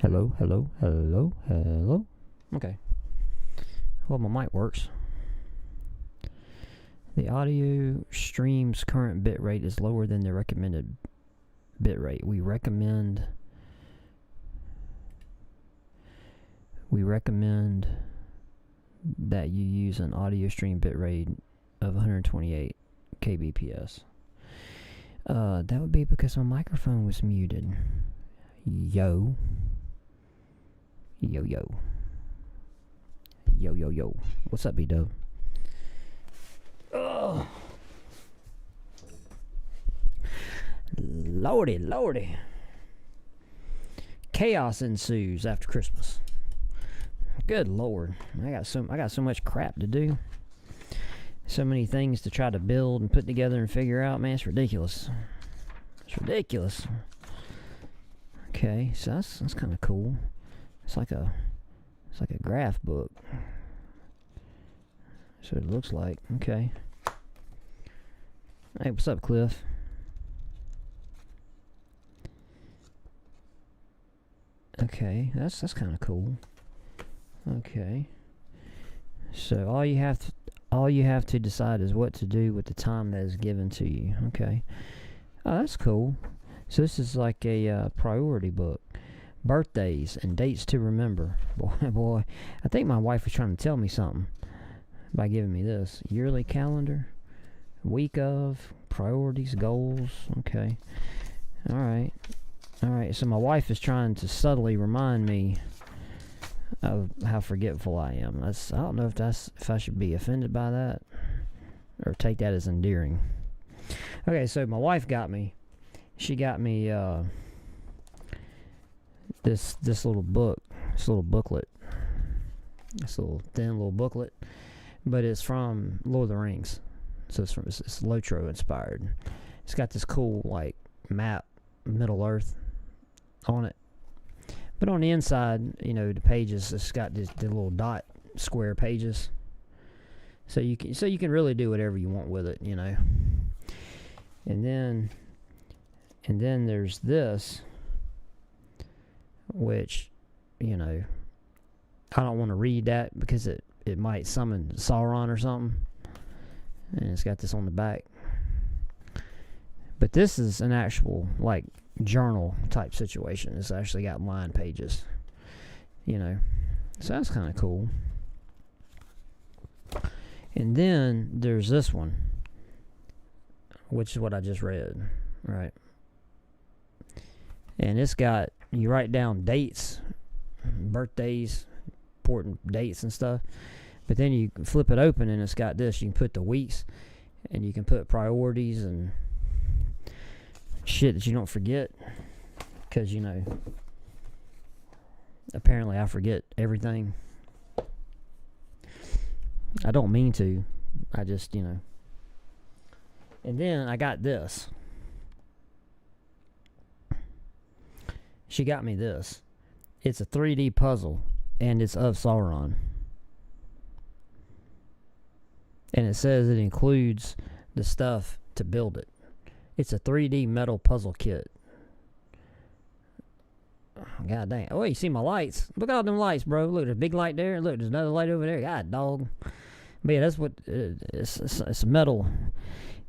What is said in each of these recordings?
Hello, hello, hello, hello. Okay. Well, my mic works. The audio stream's current bitrate is lower than the recommended bitrate. We recommend that you use an audio stream bitrate of 128 kbps. That would be because my microphone was muted. Yo. Yo, yo. Yo, yo, yo. What's up, B-Dub? Ugh. Lordy, lordy. Chaos ensues after Christmas. Good Lord. I got so much crap to do. So many things to try to build and put together and figure out. Man, it's ridiculous. It's ridiculous. Okay, so that's kind of cool. It's like a graph book. So it looks like. Okay. Hey, what's up, Cliff? Okay, that's kind of cool. Okay. So all you have to decide is what to do with the time that is given to you. Okay. Oh, that's cool. So this is like a priority book. Birthdays and dates to remember. Boy, I think my wife was trying to tell me something by giving me this. Yearly calendar, week of, priorities, goals. Okay. Alright. So my wife is trying to subtly remind me of how forgetful I am. I don't know if I should be offended by that or take that as endearing. Okay, so my wife got me. She got me this little book, this little booklet, this little thin little booklet, but it's from Lord of the Rings, so it's Lotro inspired. It's got this cool like map, Middle Earth, on it, but on the inside, you know, the pages, it's got the little dot square pages, so you can really do whatever you want with it, you know. And then there's this, which, you know, I don't want to read that because it might summon Sauron or something. And it's got this on the back. But this is an actual, like, journal type situation. It's actually got line pages, you know. So that's kind of cool. And then there's this one, which is what I just read, right? And it's got, you write down dates, birthdays, important dates and stuff. But then you flip it open and it's got this. You can put the weeks and you can put priorities and shit that you don't forget. Because, you know, apparently I forget everything. I don't mean to. I just, you know. And then I got this. She got me this. It's a 3D puzzle, and it's of Sauron. And it says it includes the stuff to build it. It's a 3D metal puzzle kit. God dang. Oh, you see my lights? Look at all them lights, bro. Look, there's a big light there. Look, there's another light over there. God, dog. But yeah, that's what... It's a metal...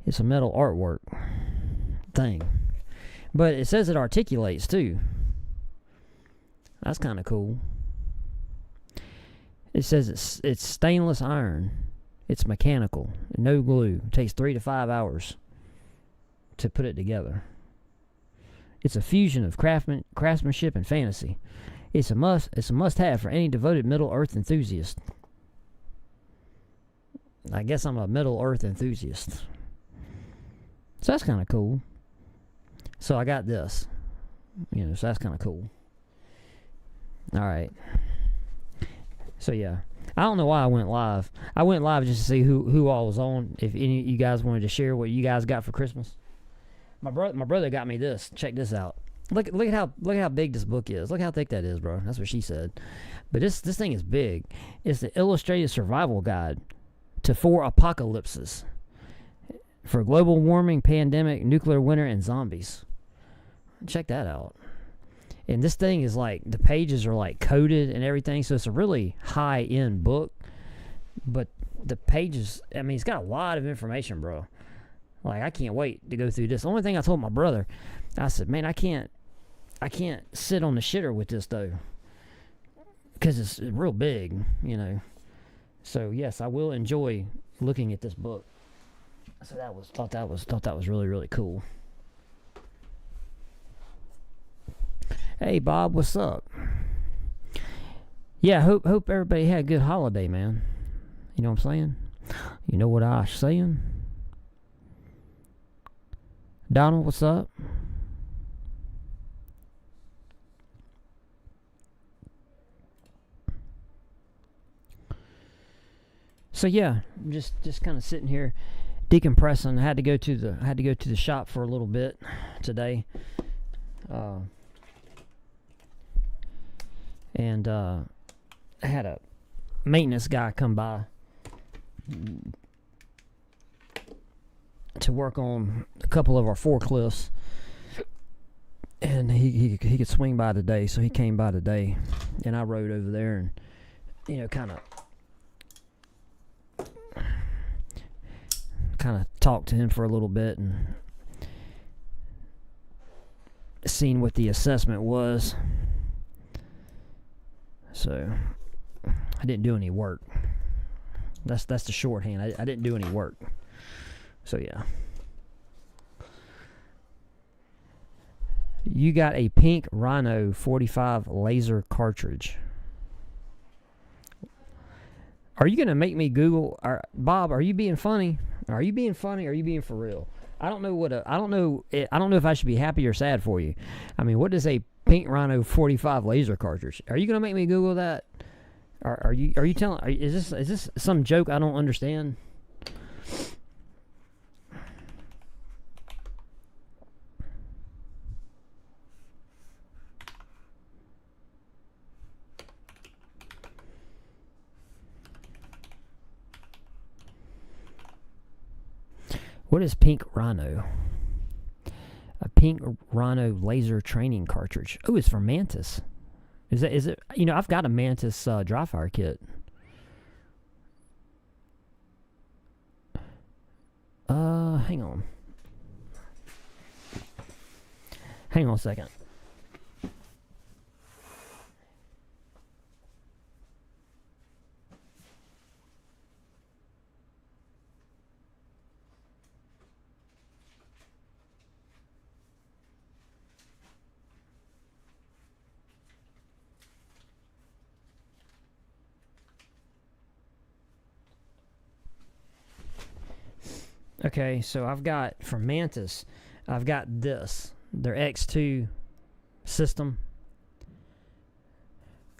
It's a metal artwork thing. But it says it articulates, too. That's kind of cool. It says it's stainless iron. It's mechanical. No glue. It takes 3 to 5 hours to put it together. It's a fusion of craftsmanship and fantasy. It's a must-have for any devoted Middle-earth enthusiast. I guess I'm a Middle-earth enthusiast. So that's kind of cool. So I got this. You know, so that's kind of cool. Alright. So yeah. I don't know why I went live. I went live just to see who all was on. If any of you guys wanted to share what you guys got for Christmas. My brother got me this. Check this out. Look at how big this book is. Look how thick that is, bro. That's what she said. But this thing is big. It's the Illustrated Survival Guide to 4 Apocalypses for global warming, pandemic, nuclear winter, and zombies. Check that out. And this thing is like, the pages are like coded and everything, so it's a really high-end book. But the pages, I mean, it's got a lot of information, bro. Like, I can't wait to go through this. The only thing I told my brother, I said, man, I can't sit on the shitter with this, though. Because it's real big, you know. So, yes, I will enjoy looking at this book. So thought that was really, really cool. Hey, Bob, what's up? Yeah, hope everybody had a good holiday, man. You know what I'm saying? You know what I'm saying? Donald, what's up? So yeah, just kind of sitting here decompressing. I had to go to the shop for a little bit today. And I had a maintenance guy come by to work on a couple of our forklifts, and he could swing by today, so he came by today, and I rode over there and, you know, kind of talked to him for a little bit and seen what the assessment was. So I didn't do any work. That's the shorthand. I didn't do any work. So yeah. You got a pink Rhino 45 laser cartridge. Are you gonna make me Google? Bob, are you being funny? Are you being funny? Or are you being for real? I don't know I don't know if I should be happy or sad for you. I mean, what is a pink Rhino 45 laser cartridge? Are you gonna make me Google that? Are you telling? Is this some joke I don't understand? What is pink Rhino? A pink Rhino laser training cartridge. Oh, it's from Mantis. Is it? You know, I've got a Mantis dry fire kit. Hang on. Hang on a second. Okay, so I've got from Mantis, I've got this, their X2 system.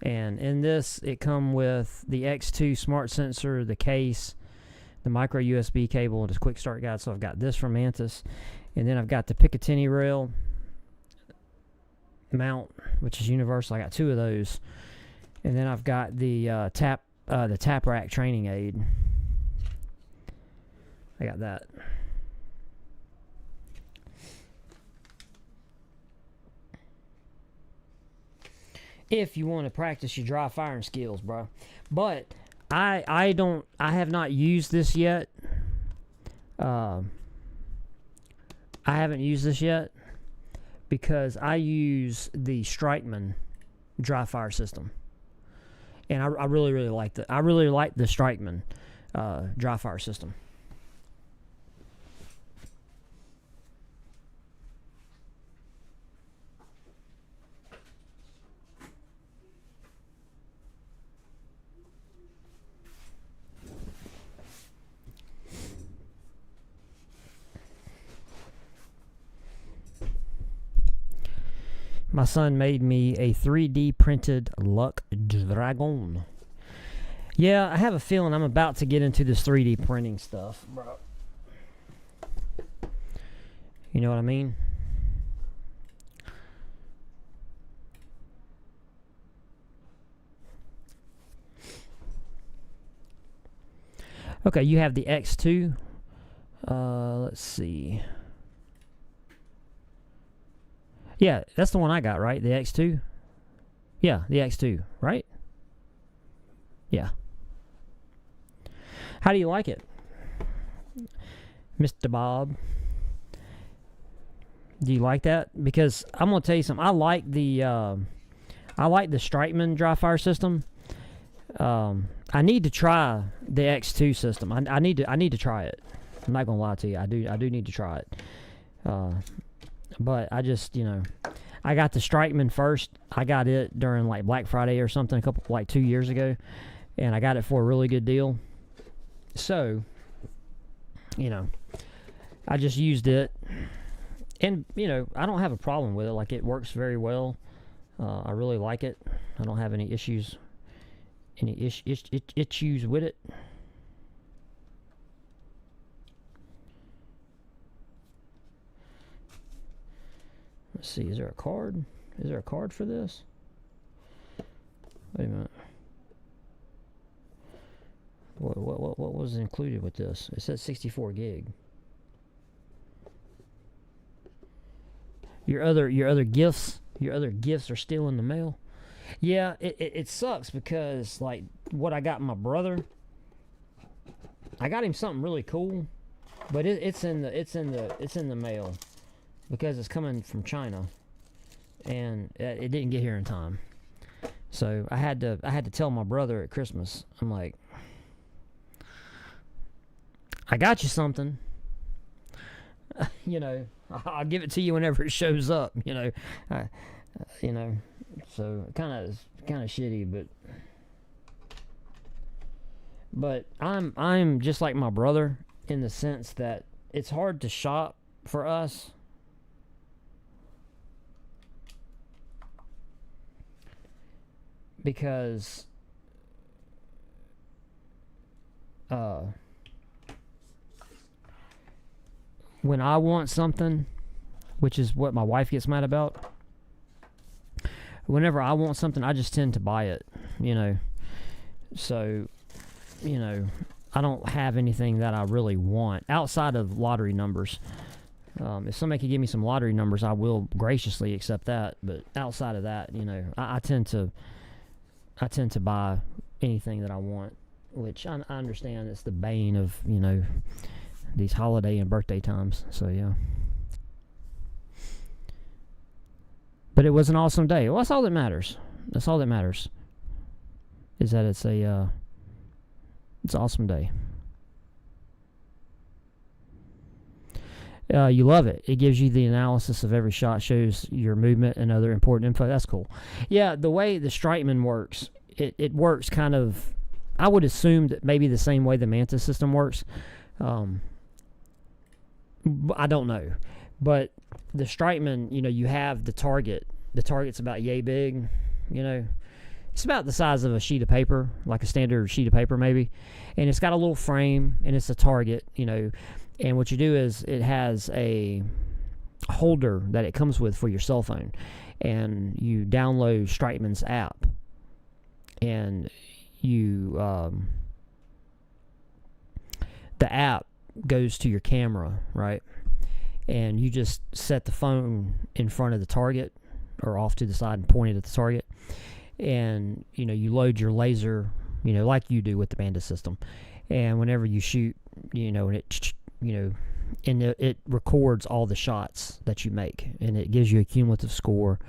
And in this, it come with the X2 smart sensor, the case, the micro USB cable, and the quick start guide. So I've got this from Mantis. And then I've got the Picatinny rail mount, which is universal. I got two of those. And then I've got the tap rack training aid. I got that. If you want to practice your dry firing skills, bro. But I have not used this yet. I haven't used this yet because I use the Strikeman dry fire system. And I really like the Strikeman dry fire system. My son made me a 3D printed Luck Dragon. Yeah, I have a feeling I'm about to get into this 3D printing stuff, bro. You know what I mean? Okay, you have the X2. Let's see. Yeah, that's the one I got, right? The X2? Yeah, the X2, right? Yeah. How do you like it, Mr. Bob? Do you like that? Because I'm gonna tell you something. I like the Strikeman dry fire system. I need to try the X2 system. I need to try it. I'm not gonna lie to you. I do need to try it. But I just, I got the Strikeman first. I got it during like Black Friday or something, 2 years ago, and I got it for a really good deal. So, I just used it, and I don't have a problem with it. Like, it works very well. I really like it. I don't have any issues. Issues with it. Let's see. Is there a card? Is there a card for this? Wait a minute. What was included with this? It says 64 gig. Your other gifts are still in the mail. Yeah, it sucks because like what I got my brother, I got him something really cool, but it's in the mail because it's coming from China, and it didn't get here in time. So I had to tell my brother at Christmas. I'm like, I got you something. I'll give it to you whenever it shows up. So kind of shitty, but I'm just like my brother in the sense that it's hard to shop for us. Because when I want something, which is what my wife gets mad about, whenever I want something, I just tend to buy it, So, I don't have anything that I really want outside of lottery numbers. If somebody could give me some lottery numbers, I will graciously accept that. But outside of that, I tend to buy anything that I want, which I understand it's the bane of, these holiday and birthday times. So, yeah. But it was an awesome day. Well, that's all that matters. That's all that matters. Is that it's an awesome day. You love it. It gives you the analysis of every shot, shows your movement and other important info. That's cool. Yeah, the way the Strikeman works, it works kind of, I would assume that maybe the same way the Mantis system works. I don't know. But the Strikeman, you have the target. The target's about yay big, It's about the size of a sheet of paper, like a standard sheet of paper maybe. And it's got a little frame, and it's a target, And what you do is it has a holder that it comes with for your cell phone. And you download Strikeman's app. And you, the app goes to your camera, right? And you just set the phone in front of the target or off to the side and point it at the target. And, you load your laser, like you do with the Bandit system. And whenever you shoot, and it records all the shots that you make. And it gives you a cumulative score.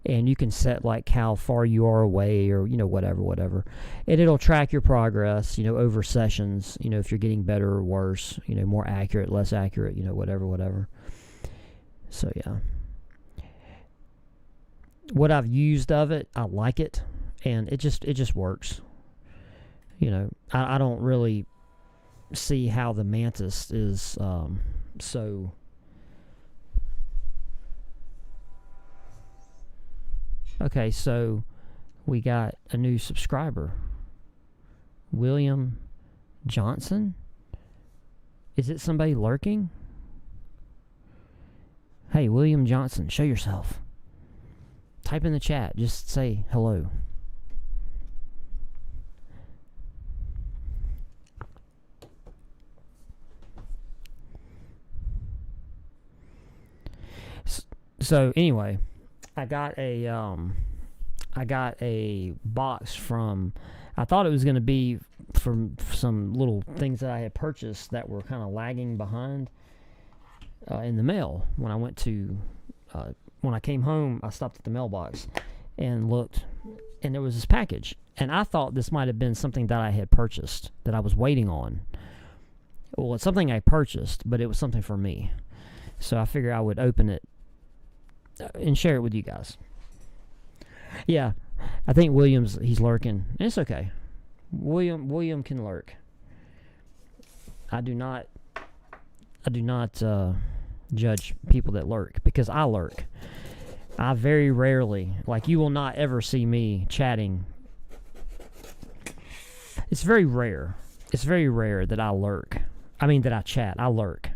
And you can set like how far you are away or, whatever. And it'll track your progress, over sessions, if you're getting better or worse, more accurate, less accurate, whatever. So, yeah. What I've used of it, I like it. And it just works. I don't really see how the Mantis is so... Okay, so we got a new subscriber. William Johnson? Is it somebody lurking? Hey, William Johnson, show yourself. Type in the chat. Just say hello. So anyway, I got a box from. I thought it was going to be from some little things that I had purchased that were kind of lagging behind in the mail. When I went to when I came home, I stopped at the mailbox and looked, and there was this package. And I thought this might have been something that I had purchased that I was waiting on. Well, it's something I purchased, but it was something for me. So I figured I would open it and share it with you guys. Yeah, I think William's, he's lurking. It's okay. William can lurk. I do not judge people that lurk, because I lurk. I very rarely, like, you will not ever see me chatting. It's very rare. It's very rare that I lurk. I mean, that I chat. I lurk.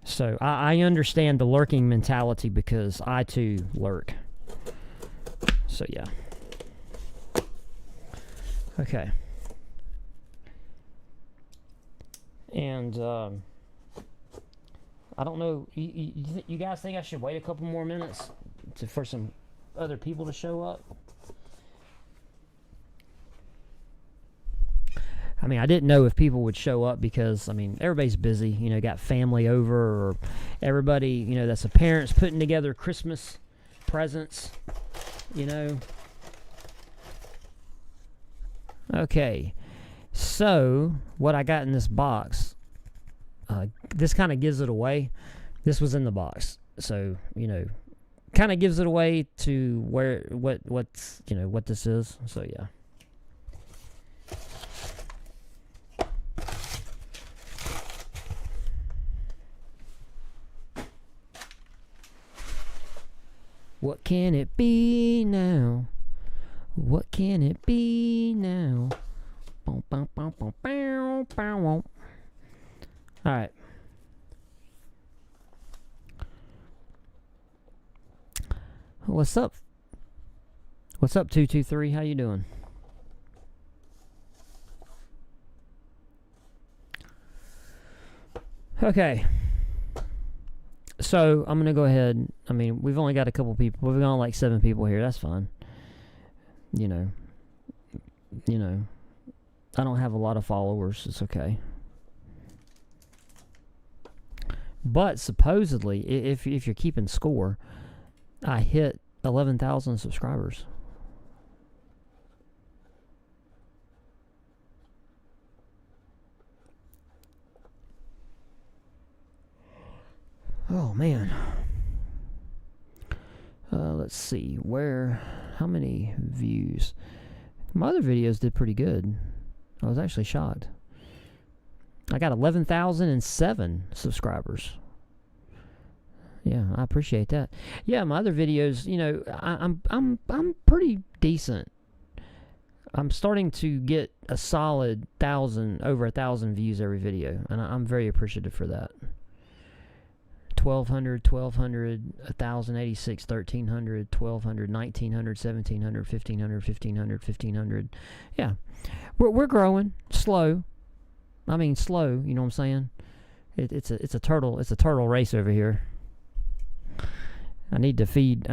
So I understand the lurking mentality, because I too lurk. So yeah. Okay. And I don't know. You guys think I should wait a couple more minutes for some other people to show up? I mean, I didn't know if people would show up, because, I mean, everybody's busy, you know, got family over, or everybody, you know, that's the parents putting together Christmas presents, you know. Okay, so what I got in this box, this kind of gives it away. This was in the box, so, you know, kind of gives it away to what's, you know, what this is, so yeah. What can it be now? What can it be now? Alright. What's up? What's up, 223? How you doing? Okay. So, I'm going to go ahead. I mean, we've only got a couple people. We've got like 7 people here. That's fine. You know. I don't have a lot of followers. It's okay. But supposedly, if you're keeping score, I hit 11,000 subscribers. Oh, man. Let's see. How many views? My other videos did pretty good. I was actually shocked. I got 11,007 subscribers. Yeah, I appreciate that. Yeah, my other videos, you know, I'm pretty decent. I'm starting to get a solid over 1,000 views every video, and I'm very appreciative for that. 1,200, 1,086, 1,300, 1,200, 1,900, 1,700, 1,500, 1,500, 1,500. Yeah, we're growing slow. I mean slow. You know what I'm saying? It's a turtle race over here. I need to feed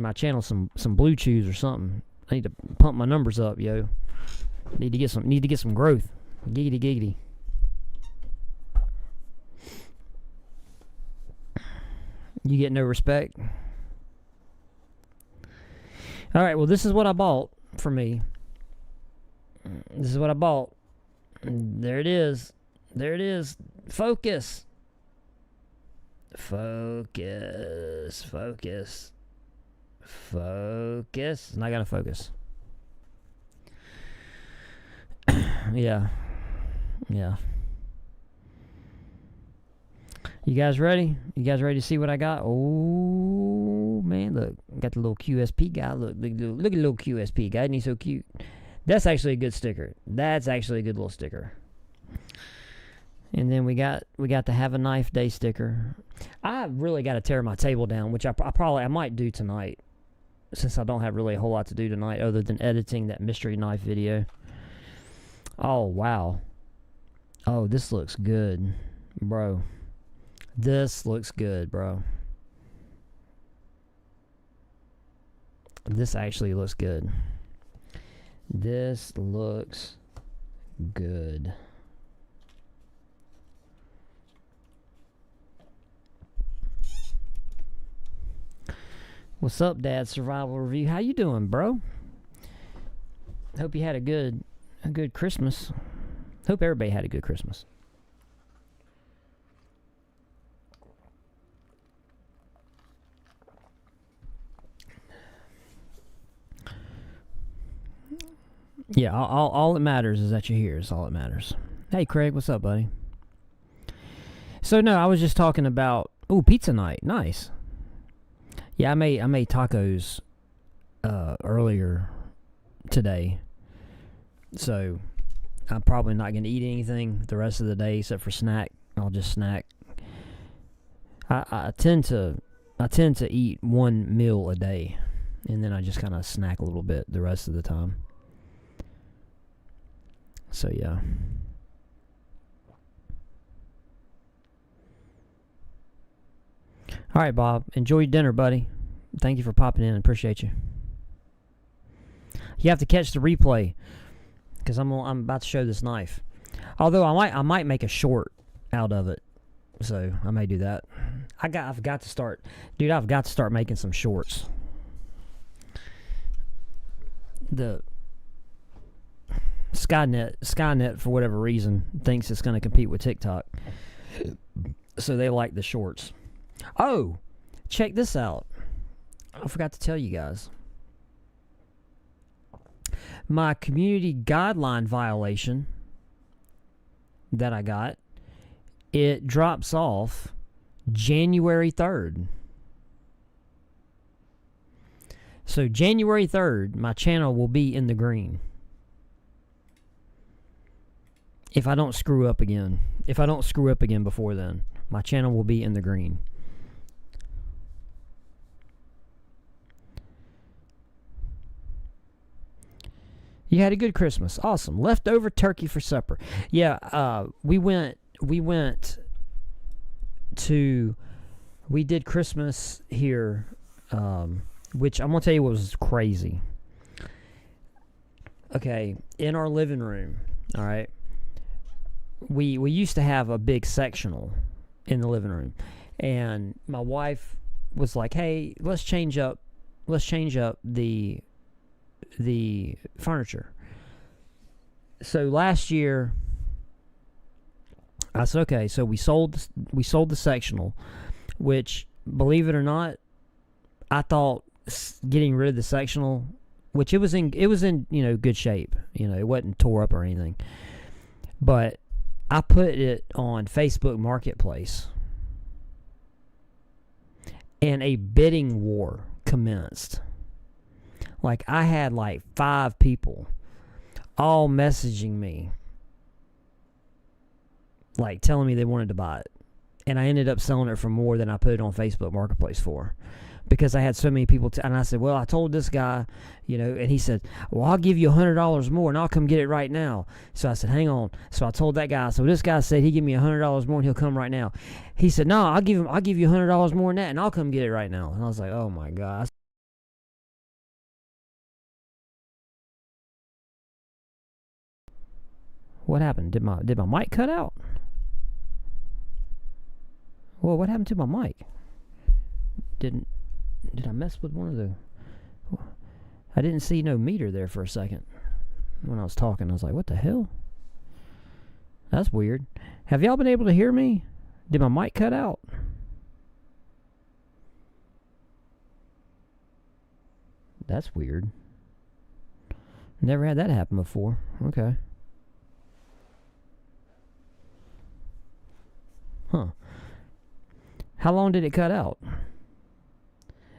my channel some Blue Chews or something. I need to pump my numbers up, yo. Need to get some growth. Giggity giggity. You get no respect. All right, well, this is what I bought for me. This is what I bought. There it is. There it is. Focus. Focus. Focus. Focus. It's not gonna focus. Yeah. Yeah. You guys ready? You guys ready to see what I got? Oh, man, look. Got the little QSP guy. Look at the little QSP guy. Isn't he so cute? That's actually a good sticker. That's actually a good little sticker. And then we got the Have a Knife Day sticker. I really got to tear my table down, which I might do tonight, since I don't have really a whole lot to do tonight other than editing that mystery knife video. Oh, wow. Oh, this looks good, bro. This looks good, bro. This actually looks good. This looks good. What's up, Dad? Survival Review. How you doing, bro? Hope you had a good Christmas. Hope everybody had a good Christmas. Yeah, all that matters is that you're here. It's all that matters. Hey, Craig, what's up, buddy? So no, I was just talking about pizza night. Nice. Yeah, I made tacos earlier today, so I'm probably not going to eat anything the rest of the day except for snack. I'll just snack. I tend to eat one meal a day, and then I just kind of snack a little bit the rest of the time. So yeah. All right, Bob. Enjoy your dinner, buddy. Thank you for popping in. Appreciate you. You have to catch the replay because I'm about to show this knife. Although I might make a short out of it, so I may do that. I've got to start, dude. I've got to start making some shorts. The Skynet for whatever reason thinks it's going to compete with TikTok, so they like the shorts. Oh, check this out. I forgot to tell you guys. My community guideline violation that I got, it drops off January 3rd. So January 3rd, my channel will be in the green. If I don't screw up again. If I don't screw up again before then, my channel will be in the green. You had a good Christmas. Awesome. Leftover turkey for supper. Yeah, we did Christmas here, which I'm going to tell you what was crazy. Okay, in our living room, all right, we used to have a big sectional in the living room, and my wife was like, hey, let's change up the furniture. So last year I said, okay, so we sold the sectional, which, believe it or not, I thought getting rid of the sectional, which it was in good shape, it wasn't tore up or anything, but I put it on Facebook Marketplace and a bidding war commenced. Like, I had like 5 people all messaging me, like telling me they wanted to buy it. And I ended up selling it for more than I put it on Facebook Marketplace for, because I had so many people. And I said, well, I told this guy, and he said, well, I'll give you $100 more and I'll come get it right now. So I said, hang on. So I told that guy. So this guy said he'd give me $100 more and he'll come right now. He said, no, I'll give you $100 more than that and I'll come get it right now. And I was like, oh my God. What happened? Did my mic cut out? Well, what happened to my mic? Did I mess with one of the... I didn't see no meter there for a second when I was talking. I was like, what the hell? That's weird. Have y'all been able to hear me? Did my mic cut out? That's weird. Never had that happen before. Okay. Huh. How long did it cut out?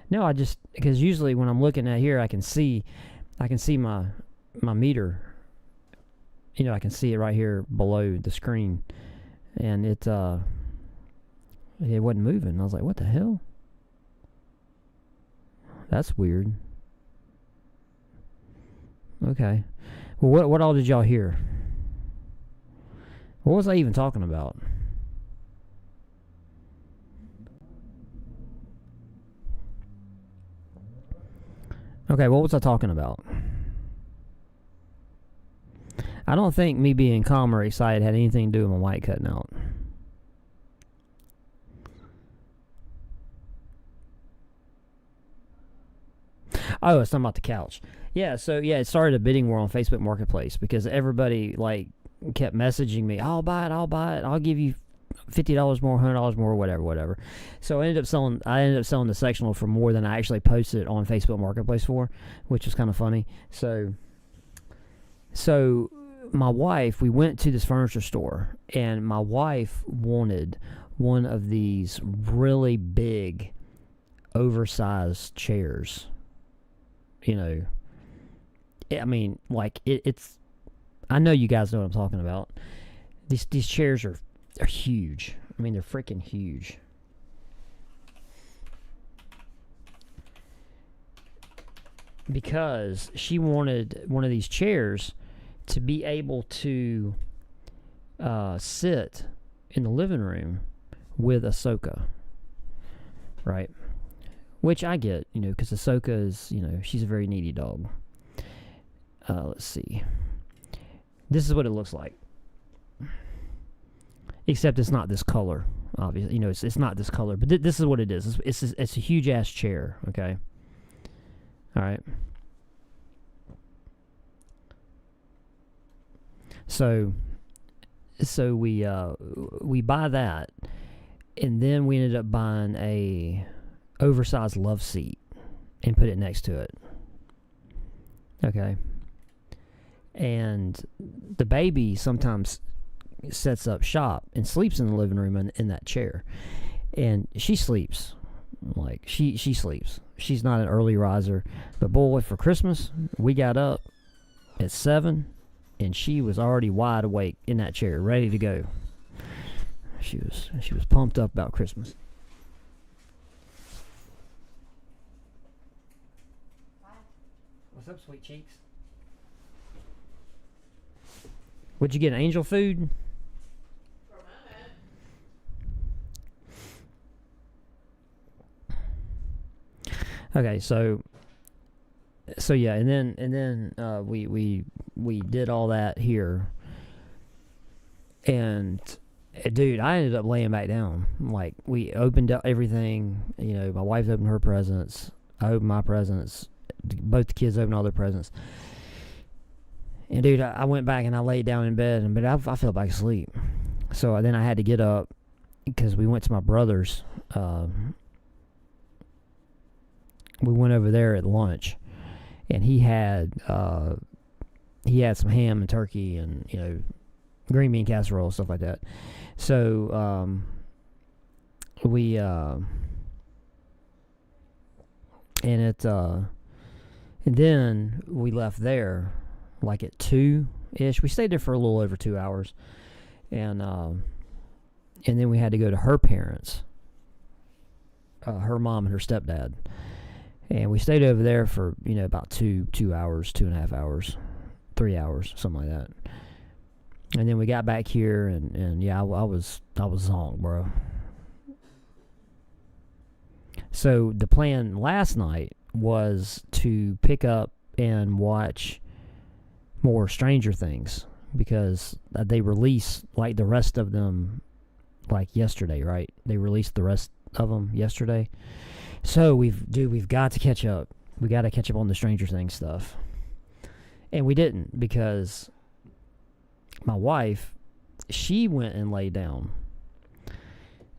No, because usually when I'm looking at here, I can see my meter. I can see it right here below the screen, and it wasn't moving. I was like, what the hell? That's weird. Okay. Well, what all did y'all hear? What was I even talking about? Okay, what was I talking about? I don't think me being calm or excited had anything to do with my mic cutting out. Oh, it's talking about the couch. Yeah, so yeah, it started a bidding war on Facebook Marketplace because everybody like kept messaging me, I'll buy it, I'll give you $50 more, $100 more, whatever. So I ended up selling the sectional for more than I actually posted it on Facebook Marketplace for, which was kind of funny. So my wife, we went to this furniture store, and my wife wanted one of these really big, oversized chairs. You know, I mean, like it's. I know you guys know what I'm talking about. These chairs are huge. I mean, they're freaking huge. Because she wanted one of these chairs to be able to sit in the living room with Ahsoka, right? Which I get, you know, because Ahsoka is, you know, she's a very needy dog. Let's see. This is what it looks like. Except it's not this color, obviously. You know, it's not this color. But this is what it is. It's a huge-ass chair, okay? All right. So we buy that, and then we ended up buying a oversized love seat and put it next to it. Okay. And the baby sometimes sets up shop and sleeps in the living room in that chair. And she sleeps. Like, she sleeps. She's not an early riser. But boy, for Christmas, we got up at 7, and she was already wide awake in that chair, ready to go. She was pumped up about Christmas. What's up, sweet cheeks? Would you get angel food? Okay, so yeah, and then we did all that here, and dude, I ended up laying back down. Like, we opened up everything. You know, my wife opened her presents. I opened my presents. Both the kids opened all their presents. And dude, I went back and I laid down in bed, but I fell back asleep. So then I had to get up because we went to my brother's. We went over there at lunch, and he had some ham and turkey and, you know, green bean casserole, stuff like that. So and then we left there like at 2-ish. We stayed there for a little over 2 hours, and then we had to go to her parents, her mom and her stepdad. And we stayed over there for, you know, about 2 hours, 2.5 hours, 3 hours, something like that. And then we got back here, and yeah, I was zonked, bro. So the plan last night was to pick up and watch more Stranger Things, because they released, like, the rest of them, like, yesterday, right? They released the rest of them yesterday. So we've got to catch up. We got to catch up on the Stranger Things stuff. And we didn't, because my wife, she went and laid down.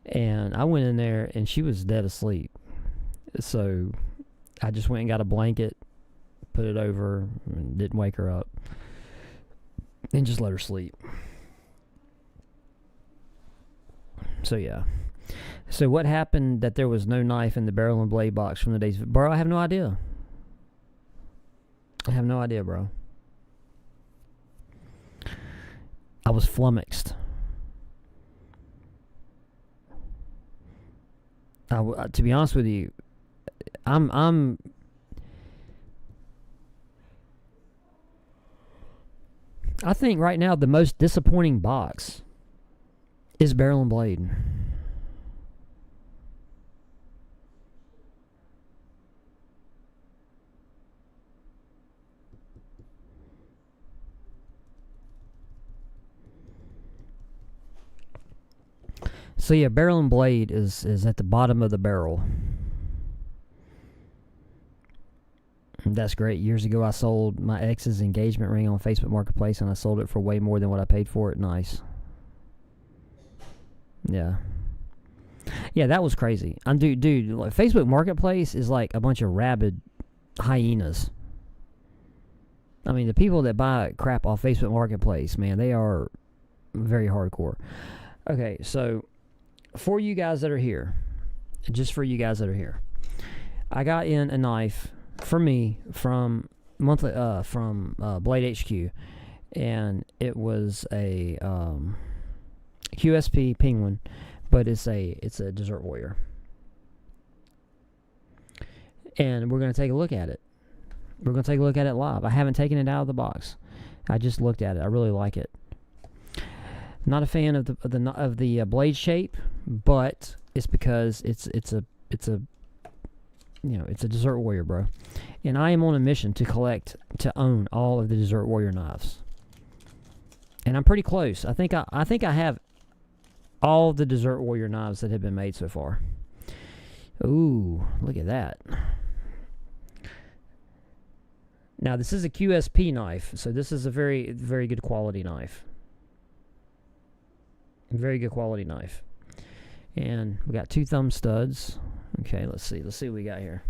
And I went in there, and she was dead asleep. So I just went and got a blanket, put it over, and didn't wake her up, and just let her sleep. So yeah. So what happened that there was no knife in the barrel and blade box from the days... Bro, I have no idea. I have no idea, bro. I was flummoxed. To be honest with you, I'm I think right now the most disappointing box is Barrel and Blade. So yeah, barrel and blade is at the bottom of the barrel. That's great. Years ago, I sold my ex's engagement ring on Facebook Marketplace, and I sold it for way more than what I paid for it. Nice. Yeah. Yeah, that was crazy. Dude, like, Facebook Marketplace is like a bunch of rabid hyenas. I mean, the people that buy crap off Facebook Marketplace, man, they are very hardcore. Okay, so for you guys that are here, just for you guys that are here, I got in a knife for me from Blade HQ, and it was a QSP Penguin, but it's a Desert Warrior, and we're gonna take a look at it. We're gonna take a look at it live. I haven't taken it out of the box. I just looked at it. I really like it. Not a fan of the blade shape, but it's because it's a Desert Warrior, bro. And I am on a mission to own all of the Desert Warrior knives. And I'm pretty close. I think I have all the Desert Warrior knives that have been made so far. Ooh, look at that. Now, this is a QSP knife, so this is a very, very good quality knife. Very good quality knife. And we got 2 thumb studs. Okay, let's see. Let's see what we got here.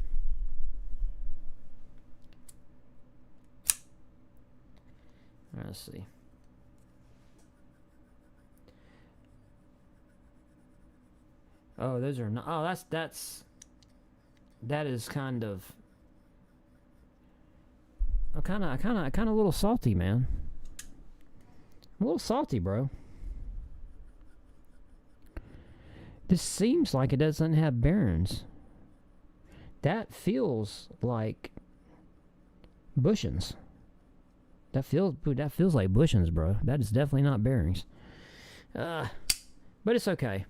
All right, let's see. Oh, those are not. Oh, that is kind of. I'm kind of a little salty, man. I'm a little salty, bro. This seems like it doesn't have bearings. That feels like bushings. That feels like bushings, bro. That is definitely not bearings. But it's okay.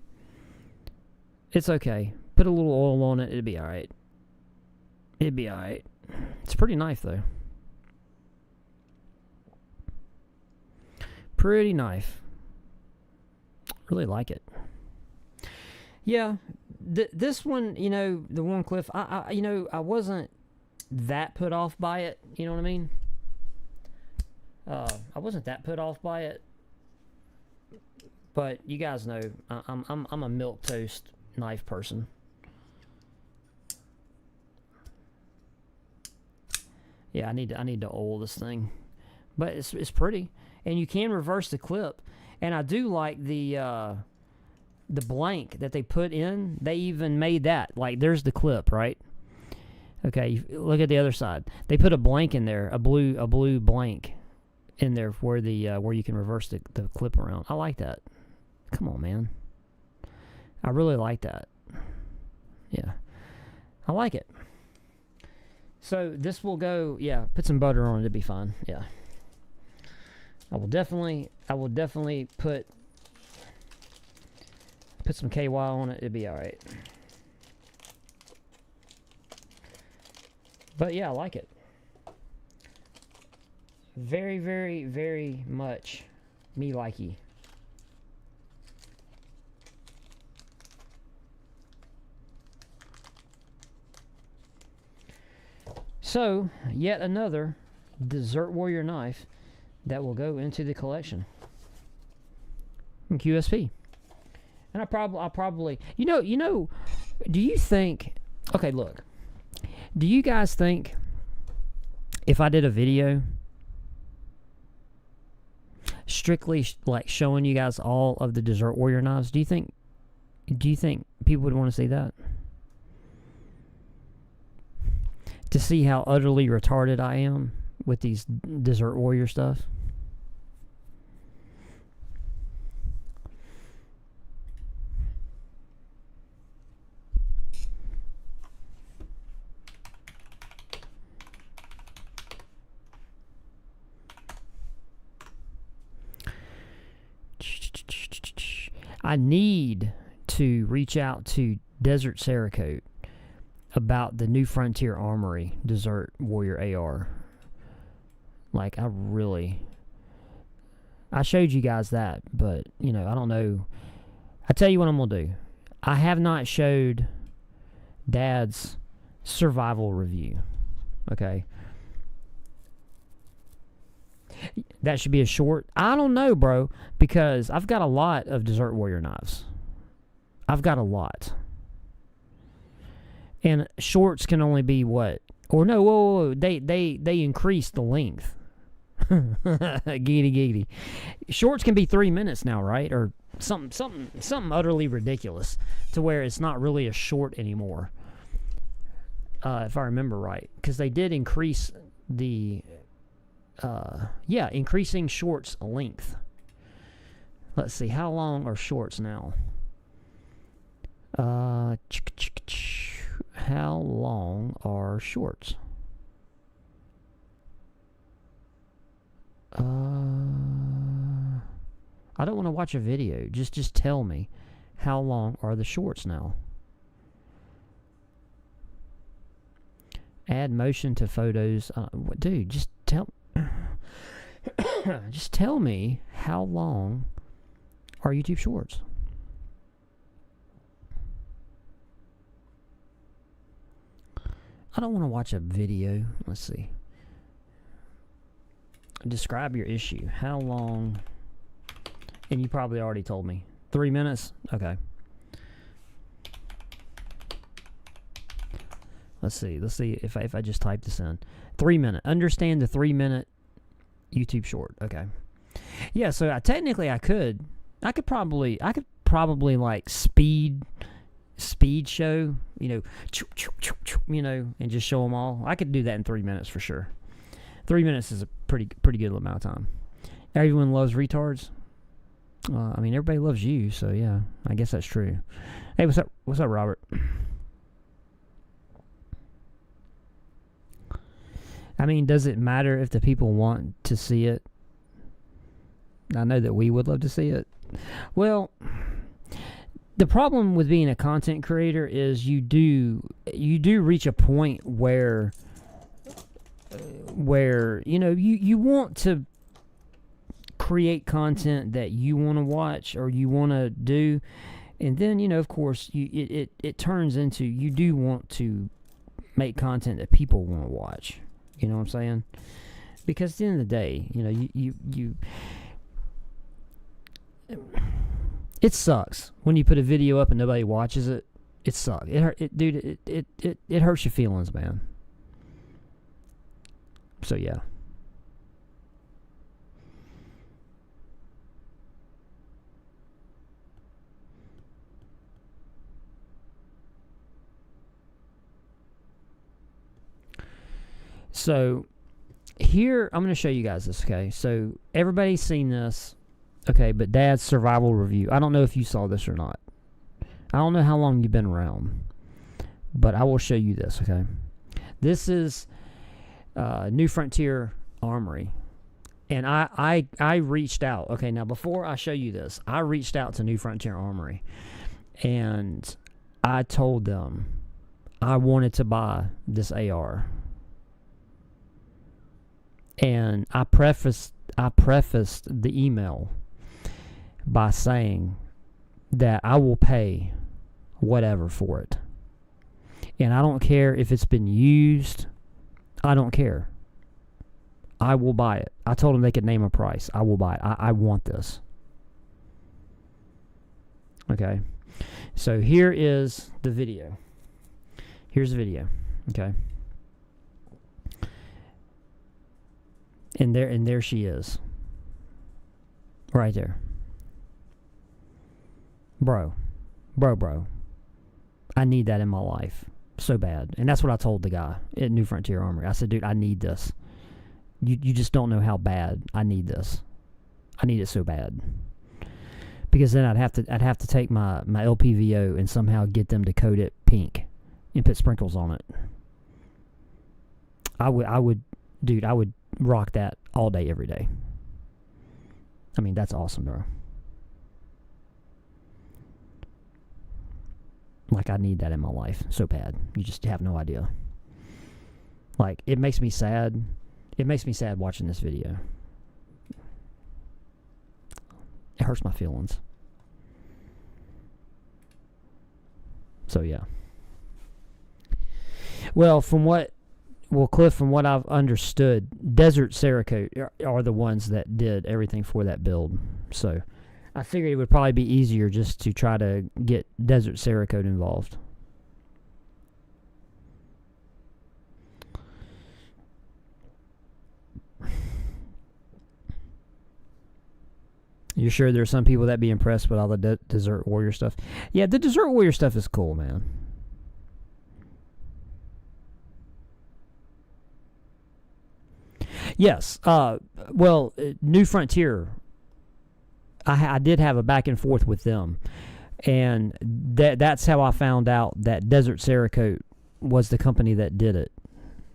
It's okay. Put a little oil on it. It'll be alright. It'll be alright. It's a pretty knife, though. Pretty knife. Really like it. Yeah, this one, the Wharncliffe, I wasn't that put off by it. You know what I mean? I wasn't that put off by it. But you guys know, I'm a milquetoast knife person. Yeah, I need to oil this thing, but it's pretty, and you can reverse the clip, and I do like the blank that they put in. They even made that, like, there's the clip, right? Okay, look at the other side. They put a blank in there, a blue blank in there where where you can reverse the clip around. I like that. Come on, man. I really like that. Yeah, I like it. So this will go. Yeah, put some butter on it. It'll be fine. Yeah, I will definitely put some KY on it. It'll be all right. But yeah, I like it. Very, very, very much me likey. So, yet another Desert Warrior knife that will go into the collection from QSP. And I'll probably, do you think, okay, look, do you guys think if I did a video strictly like showing you guys all of the Desert Warrior knives, do you think people would want to see that? To see how utterly retarded I am with these Desert Warrior stuff? I need to reach out to Desert Cerakote about the New Frontier Armory Desert Warrior AR. Like, I showed you guys that, but, I don't know I tell you what I'm going to do. I have not showed Dad's survival review. Okay. That should be a short. I don't know, bro, because I've got a lot of Desert Warrior knives. I've got a lot. And shorts can only be what? Or no, whoa. They increased the length. Giggity. Shorts can be 3 minutes now, right? Or something utterly ridiculous to where it's not really a short anymore. If I remember right, because they did increase the increasing shorts length. Let's see, how long are shorts now? How long are shorts? I don't want to watch a video. Just tell me, how long are the shorts now? Add motion to photos. Dude, just tell me how long are YouTube shorts? I don't want to watch a video. Let's see. Describe your issue. How long? And you probably already told me. 3 minutes? Okay. Let's see if I just type this in. 3 minute. Understand the 3 minute YouTube short. Okay. Yeah, so technically I could probably like speed show, and just show them all. I could do that in 3 minutes for sure. 3 minutes is a pretty good amount of time. Everyone loves retards. Everybody loves you, so yeah, I guess that's true. Hey, what's up, Robert? Does it matter if the people want to see it? I know that we would love to see it. Well, the problem with being a content creator is you do reach a point where you want to create content that you want to watch or you want to do, and then of course it turns into you do want to make content that people want to watch. You know what I'm saying? Because at the end of the day, you it sucks when you put a video up and nobody watches it. It sucks. It hurts your feelings, man. So yeah. So here, I'm going to show you guys this, okay? So everybody's seen this, okay, but Dad's survival review. I don't know if you saw this or not. I don't know how long you've been around, but I will show you this, okay? This is New Frontier Armory. And I reached out. Okay, now before I show you this, I reached out to New Frontier Armory. And I told them I wanted to buy this AR. And I prefaced the email by saying that I will pay whatever for it. And I don't care if it's been used. I don't care. I will buy it. I told them they could name a price. I will buy it. I want this. Okay. So here is the video. Here's the video. Okay. And there she is. Right there. Bro. I need that in my life. So bad. And that's what I told the guy at New Frontier Armory. I said, dude, I need this. You just don't know how bad I need this. I need it so bad. Because then I'd have to take my LPVO and somehow get them to coat it pink and put sprinkles on it. I would rock that all day, every day. That's awesome, bro. Like, I need that in my life so bad. You just have no idea. Like, it makes me sad. It makes me sad watching this video. It hurts my feelings. So yeah. Well, Cliff, from what I've understood, Desert Cerakote are the ones that did everything for that build. So I figured it would probably be easier just to try to get Desert Cerakote involved. You're sure there's some people that be impressed with all the Desert Warrior stuff? Yeah, the Desert Warrior stuff is cool, man. Yes. Well, New Frontier, I did have a back and forth with them, and that's how I found out that Desert Cerakote was the company that did it,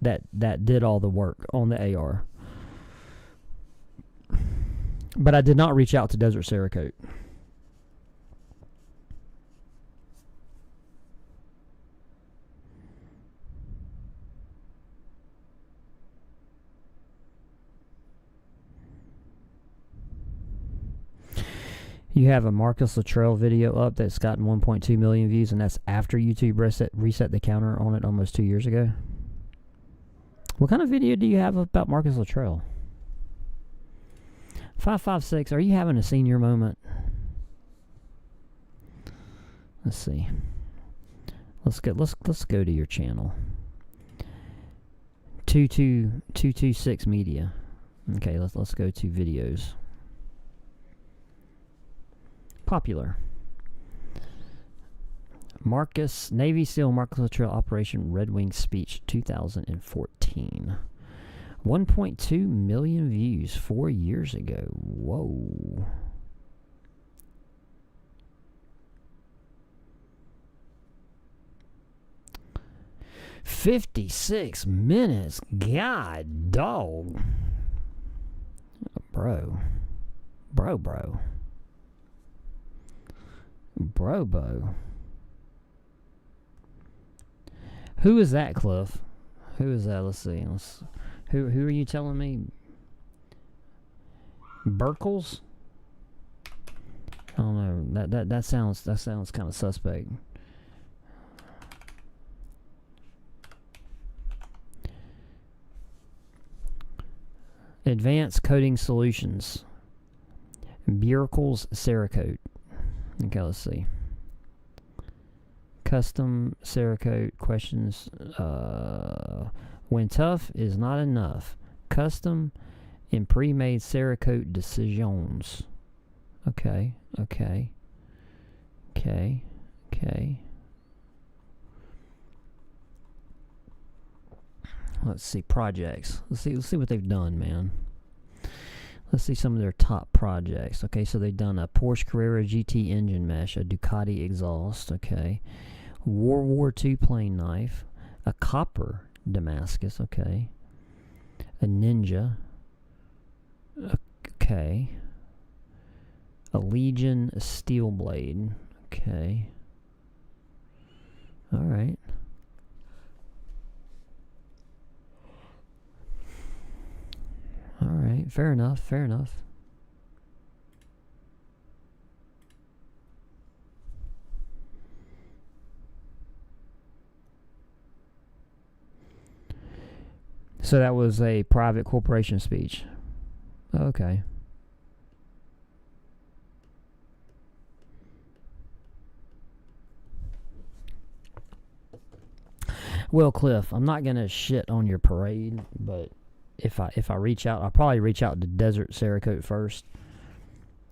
that did all the work on the AR. But I did not reach out to Desert Cerakote. You have a Marcus Luttrell video up that's gotten 1.2 million views, and that's after YouTube reset the counter on it almost 2 years ago. What kind of video do you have about Marcus Luttrell? 556, are you having a senior moment? Let's see. Let's go to your channel. 226 Media. Okay, let's go to videos. Popular. Navy SEAL Marcus Luttrell Operation Red Wing Speech 2014. 1.2 million views 4 years ago. Whoa. $56 minutes. God dog. Bro. Who is that, Cliff? Who is that? Let's see. Who are you telling me? Burkles? I don't know. That sounds kind of suspect. Advanced Coding Solutions. Burkles Cerakote. Okay, let's see. Custom Cerakote questions. When tough is not enough. Custom and pre-made Cerakote decisions. Okay. Let's see projects. Let's see what they've done, man. Let's see some of their top projects. Okay, so they've done a Porsche Carrera GT engine mesh, a Ducati exhaust, okay. World War II plane knife, a copper Damascus, okay. A Ninja, okay. A Legion steel blade, okay. Alright. Alright, fair enough. So that was a private corporation speech. Okay. Well, Cliff, I'm not gonna shit on your parade, but if I reach out, I'll probably reach out to Desert Cerakote first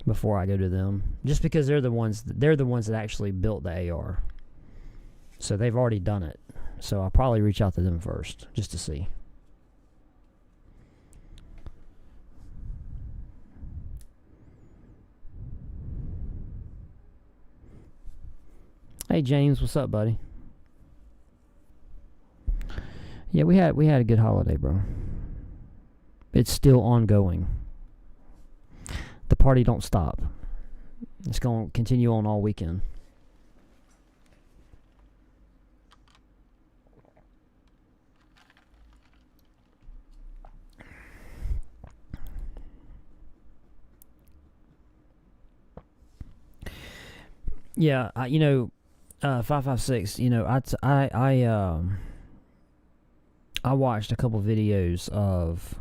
before I go to them, just because they're the ones that actually built the AR, so they've already done it. So I'll probably reach out to them first just to see. Hey James, what's up, buddy? Yeah, we had a good holiday, bro. It's still ongoing. The party don't stop. It's going to continue on all weekend. Yeah, 556. I watched a couple videos of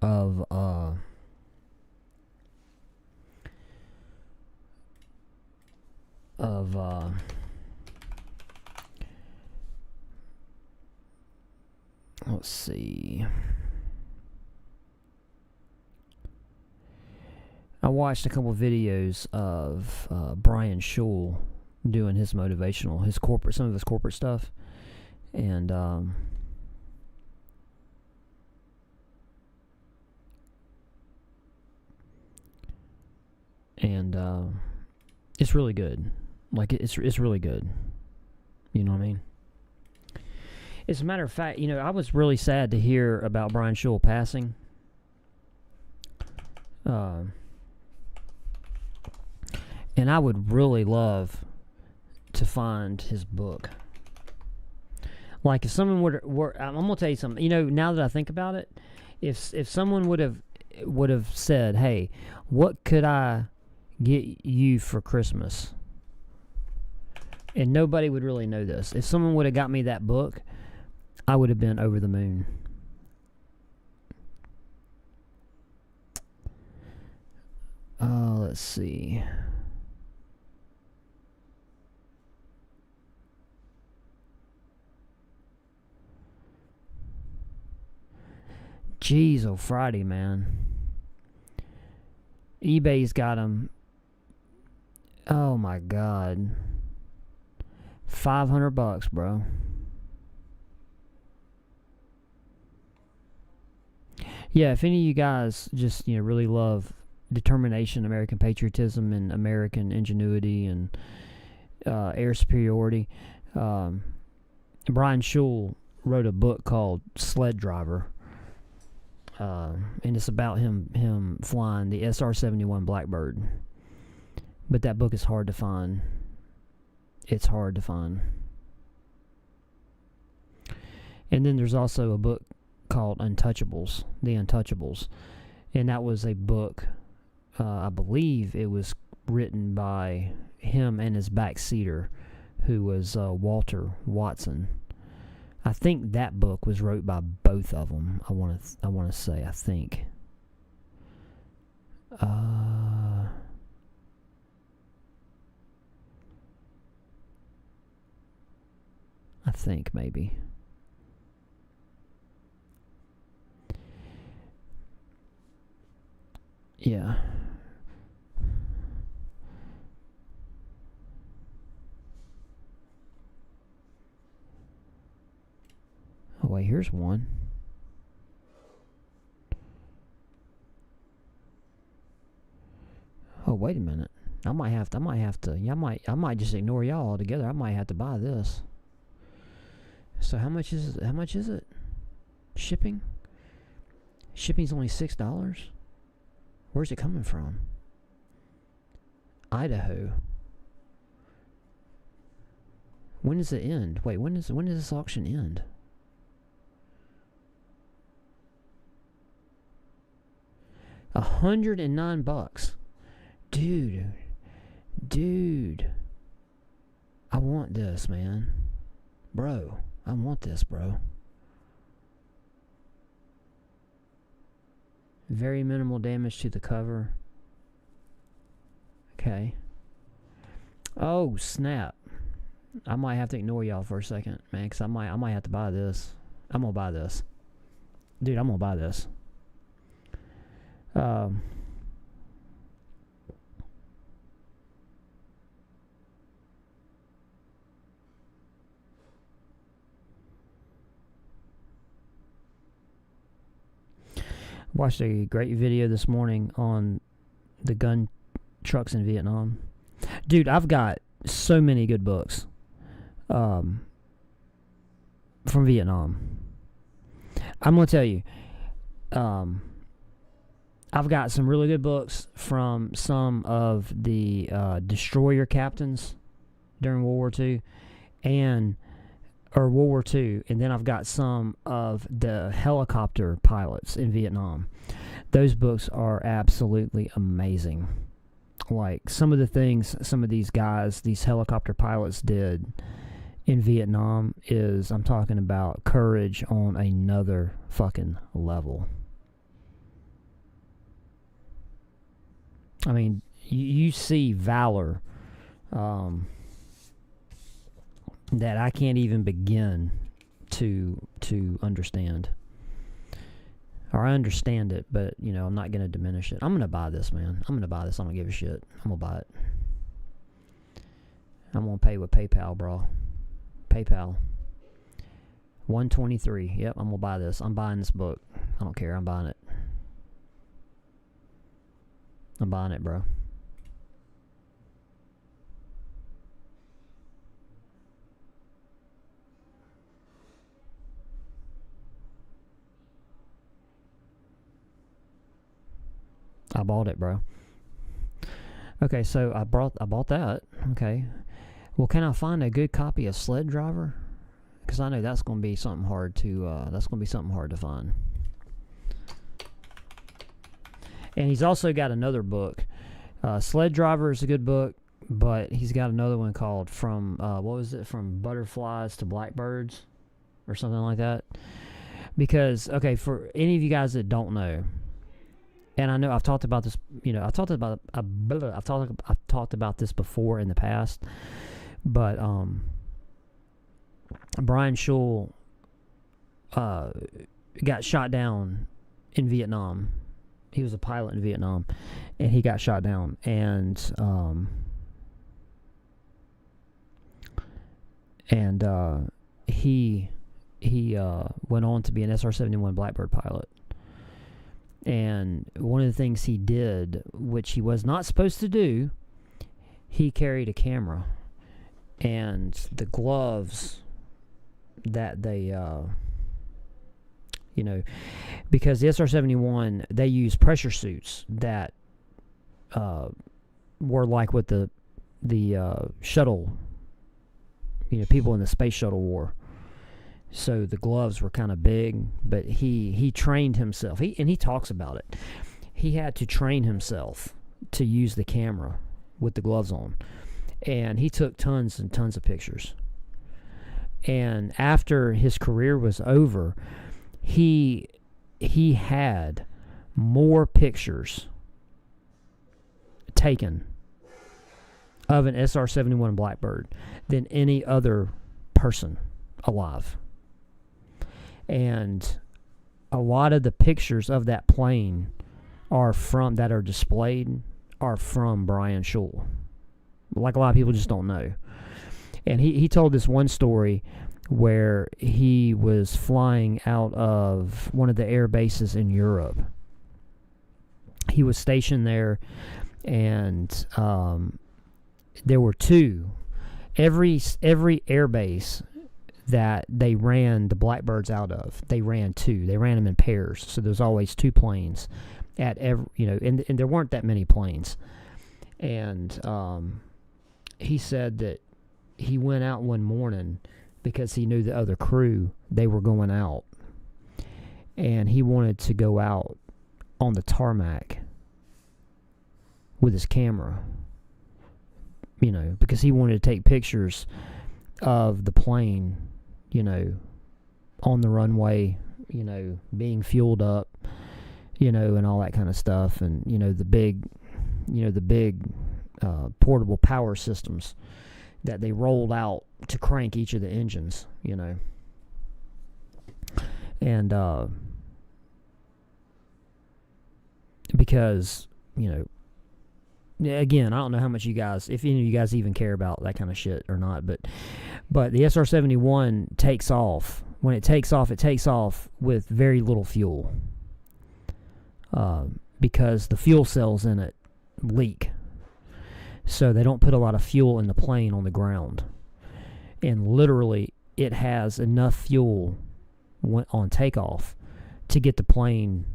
of uh of let's see. I watched a couple videos of Brian Schul doing his motivational, some of his corporate stuff, and it's really good. Like it's really good. You know what I mean? As a matter of fact, I was really sad to hear about Brian Schul passing. And I would really love to find his book. Like if someone I'm gonna tell you something. Now that I think about it, if someone would have said, "Hey, what could I get you for Christmas?" And nobody would really know this. If someone would have got me that book, I would have been over the moon. Let's see. Jeez, oh Friday, man. eBay's got them. Oh my God. $500, bro. Yeah, if any of you guys just really love determination, American patriotism, and American ingenuity and air superiority, Brian Schul wrote a book called Sled Driver, and it's about him flying the SR-71 Blackbird. But that book is hard to find. It's hard to find. And then there's also a book called Untouchables, The Untouchables. And that was a book, I believe it was written by him and his backseater, who was Walter Watson. I think that book was wrote by both of them. I want to say, I think. I think maybe. Yeah. Oh wait, here's one. Oh wait a minute. I might just ignore y'all altogether. I might have to buy this. So how much is it? Shipping? Shipping's only $6. Where's it coming from? Idaho. When does it end? Wait, when does this auction end? $109. Dude. I want this, man. Bro, I want this, bro. Very minimal damage to the cover. Okay. Oh, snap. I might have to ignore y'all for a second, man, because I might have to buy this. I'm going to buy this. Dude, I'm going to buy this. Watched a great video this morning on the gun trucks in Vietnam. Dude, I've got so many good books from Vietnam. I'm going to tell you, I've got some really good books from some of the destroyer captains during World War II or World War II, and then I've got some of the helicopter pilots in Vietnam. Those books are absolutely amazing. like some of the things some of these guys, these helicopter pilots did in Vietnam is, I'm talking about courage on another fucking level. I mean, you see valor that I can't even begin to understand. Or I understand it, but, you know, I'm not going to diminish it. I'm going to buy this, man. I'm going to buy this. I don't give a shit. I'm going to buy it. I'm going to pay with PayPal, bro. PayPal. 123. Yep, I'm going to buy this. I'm buying this book. I don't care. I'm buying it. I'm buying it, bro. I bought it, bro. Okay, so I bought that. Okay. Well, can I find a good copy of Sled Driver? Because I know that's going to be something hard to find. And he's also got another book. Sled Driver is a good book, but he's got another one called From Butterflies to Blackbirds, or something like that. Because, okay, for any of you guys that don't know, and I know I've talked about this, you know, I've talked about this before in the past, but Brian Shull got shot down in Vietnam. He was a pilot in Vietnam, and he got shot down, and he went on to be an SR-71 Blackbird pilot. And one of the things he did, which he was not supposed to do, he carried a camera. And the gloves that they, you know, because the SR-71, they use pressure suits that were like what the shuttle, you know, people in the space shuttle wore. So the gloves were kind of big, but he trained himself. He talks about it. He had to train himself to use the camera with the gloves on. And he took tons and tons of pictures. And after his career was over, he had more pictures taken of an SR-71 Blackbird than any other person alive. And a lot of the pictures of that plane that are displayed are from Brian Shull. Like a lot of people just don't know. And he told this one story where he was flying out of one of the air bases in Europe. He was stationed there, and there were two. Every air base that they ran the Blackbirds out of, they ran two. They ran them in pairs, so there's always two planes at every, you know, and there weren't that many planes. And he said that he went out one morning because he knew the other crew, they were going out, and he wanted to go out on the tarmac with his camera, you know, because he wanted to take pictures of the plane, you know, on the runway, you know, being fueled up, you know, and all that kind of stuff. And, you know, the big portable power systems that they rolled out to crank each of the engines, you know. And because, you know, again, I don't know how much you guys, if any of you guys even care about that kind of shit or not, but the SR-71 takes off. When it takes off with very little fuel, because the fuel cells in it leak. So they don't put a lot of fuel in the plane on the ground. And literally, it has enough fuel on takeoff to get the plane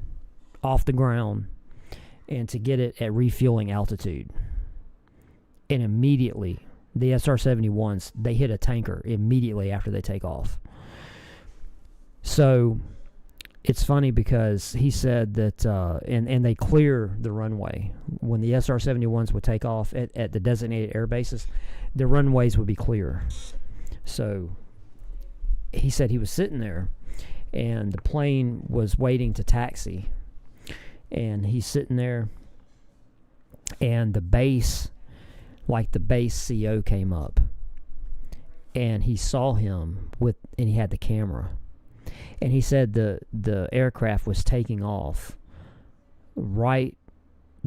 off the ground and to get it at refueling altitude. And immediately, the SR-71s, they hit a tanker immediately after they take off. So it's funny because he said that, and they clear the runway. When the SR-71s would take off at the designated air bases, the runways would be clear. So he said he was sitting there, and the plane was waiting to taxi. And he's sitting there, and the base CO came up. And he saw him and he had the camera. And he said the aircraft was taking off right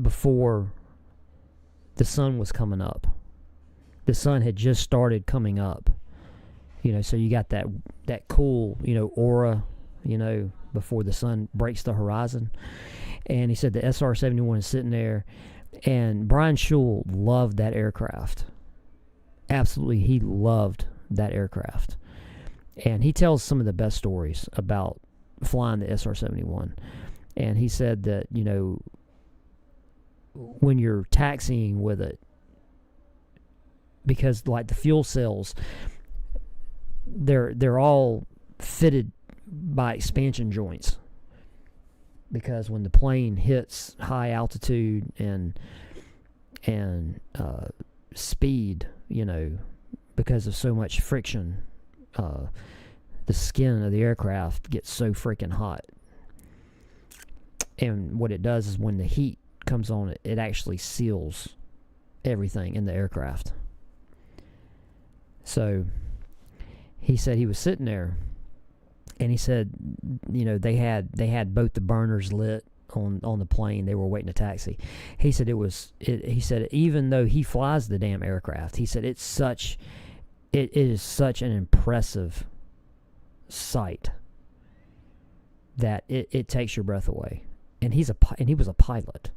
before the sun was coming up. The sun had just started coming up. So you got that cool, aura, before the sun breaks the horizon. And he said the SR-71 is sitting there, and Brian Schul loved that aircraft. Absolutely, he loved that aircraft. And he tells some of the best stories about flying the SR-71. And he said that, when you're taxiing with it, because like the fuel cells, they're all fitted by expansion joints. Because when the plane hits high altitude and speed, because of so much friction, the skin of the aircraft gets so freaking hot. And what it does is when the heat comes on, it actually seals everything in the aircraft. So he said he was sitting there, and he said, they had both the burners lit on the plane. They were waiting to taxi. He said he said even though he flies the damn aircraft, he said it is such an impressive sight that it takes your breath away. And he was a pilot.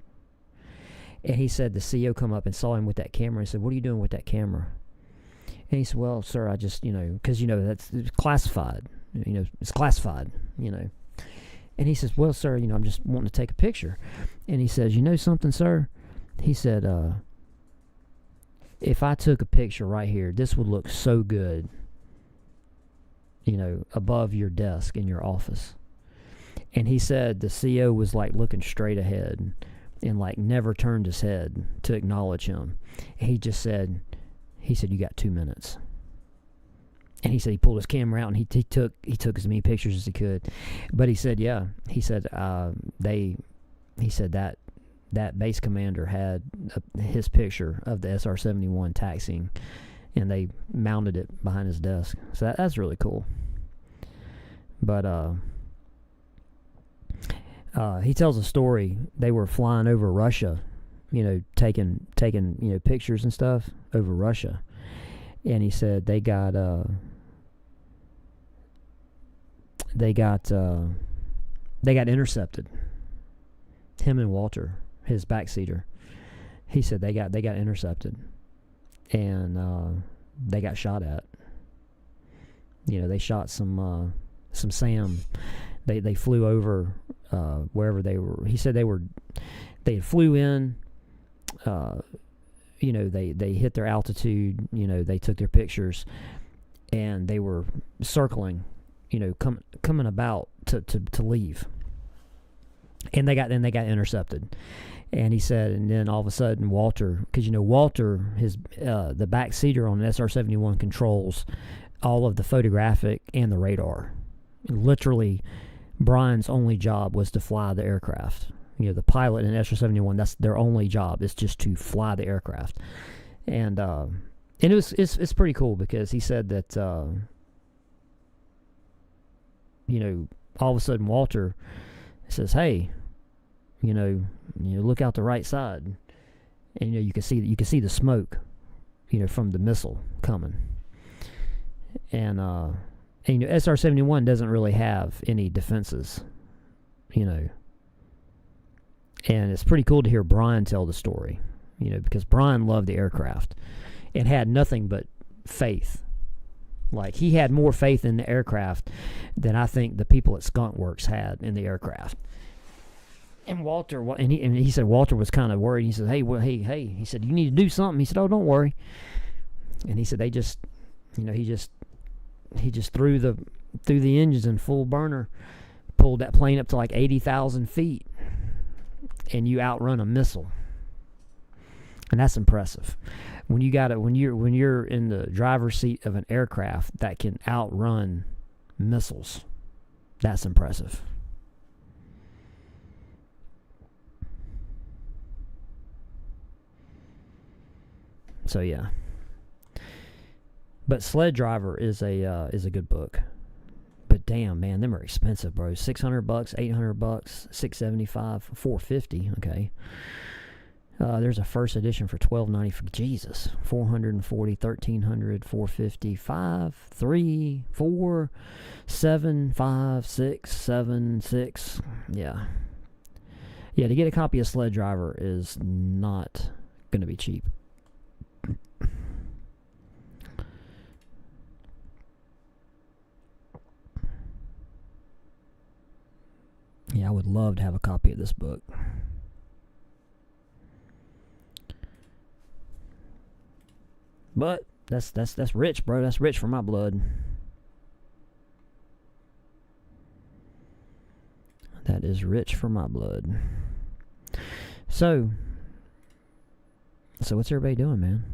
And he said the CEO come up and saw him with that camera and said, "What are you doing with that camera?" And he said, "Well, sir, I just, because, that's classified. It's classified, And he says, "Well, sir, I'm just wanting to take a picture." And he says, "You know something, sir?" He said, "If I took a picture right here, this would look so good, above your desk in your office." And he said the CEO was like looking straight ahead and like never turned his head to acknowledge him. And he said, "You got 2 minutes." And he said he pulled his camera out and he took as many pictures as he could. But he said, that base commander had his picture of the SR-71 taxiing, and they mounted it behind his desk. So that's really cool. But he tells a story. They were flying over Russia, taking pictures and stuff over Russia. And he said they got intercepted. Him and Walter, his backseater. He said they got intercepted, and they got shot at. They shot some SAM. They flew over wherever they were. He said they flew in. They hit their altitude. They took their pictures, and they were circling. Coming about to leave. And they got intercepted. And he said, and then all of a sudden Walter, because Walter, the back seater on an SR-71 controls all of the photographic and the radar. And literally, Brian's only job was to fly the aircraft. The pilot in SR-71, that's their only job, is just to fly the aircraft. And it's pretty cool because he said that all of a sudden Walter says, "Hey, look out the right side," and you can see the smoke, from the missile coming. And SR-71 doesn't really have any defenses, and it's pretty cool to hear Brian tell the story, because Brian loved the aircraft and had nothing but faith. Like, he had more faith in the aircraft than I think the people at Skunk Works had in the aircraft. And Walter, and he said Walter was kind of worried. He said, hey, he said, "You need to do something." He said, "Oh, don't worry." And he said they just, he just threw the engines in full burner, pulled that plane up to like 80,000 feet and you outrun a missile. And that's impressive. When you're in the driver's seat of an aircraft that can outrun missiles, that's impressive. So yeah. But Sled Driver is a good book. But damn, man, them are expensive, bro. $600, $800, $675, $450. Okay. There's a first edition for $12.90 for Jesus. $440, $1,300, $450, $5, $3, $4, $7, $5, $6, $7, $6. Yeah. Yeah, to get a copy of Sled Driver is not going to be cheap. Yeah, I would love to have a copy of this book. But that's rich, bro. That's rich for my blood. That is rich for my blood. So what's everybody doing, man?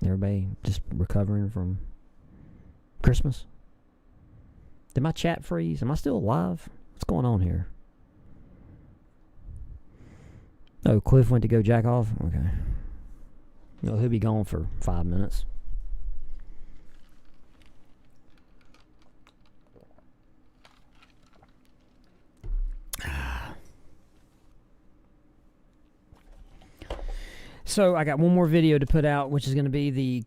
Everybody just recovering from Christmas? Did my chat freeze? Am I still alive? What's going on here? Oh, Cliff went to go jack off? Okay. No, he'll be gone for 5 minutes. So, I got one more video to put out, which is going to be the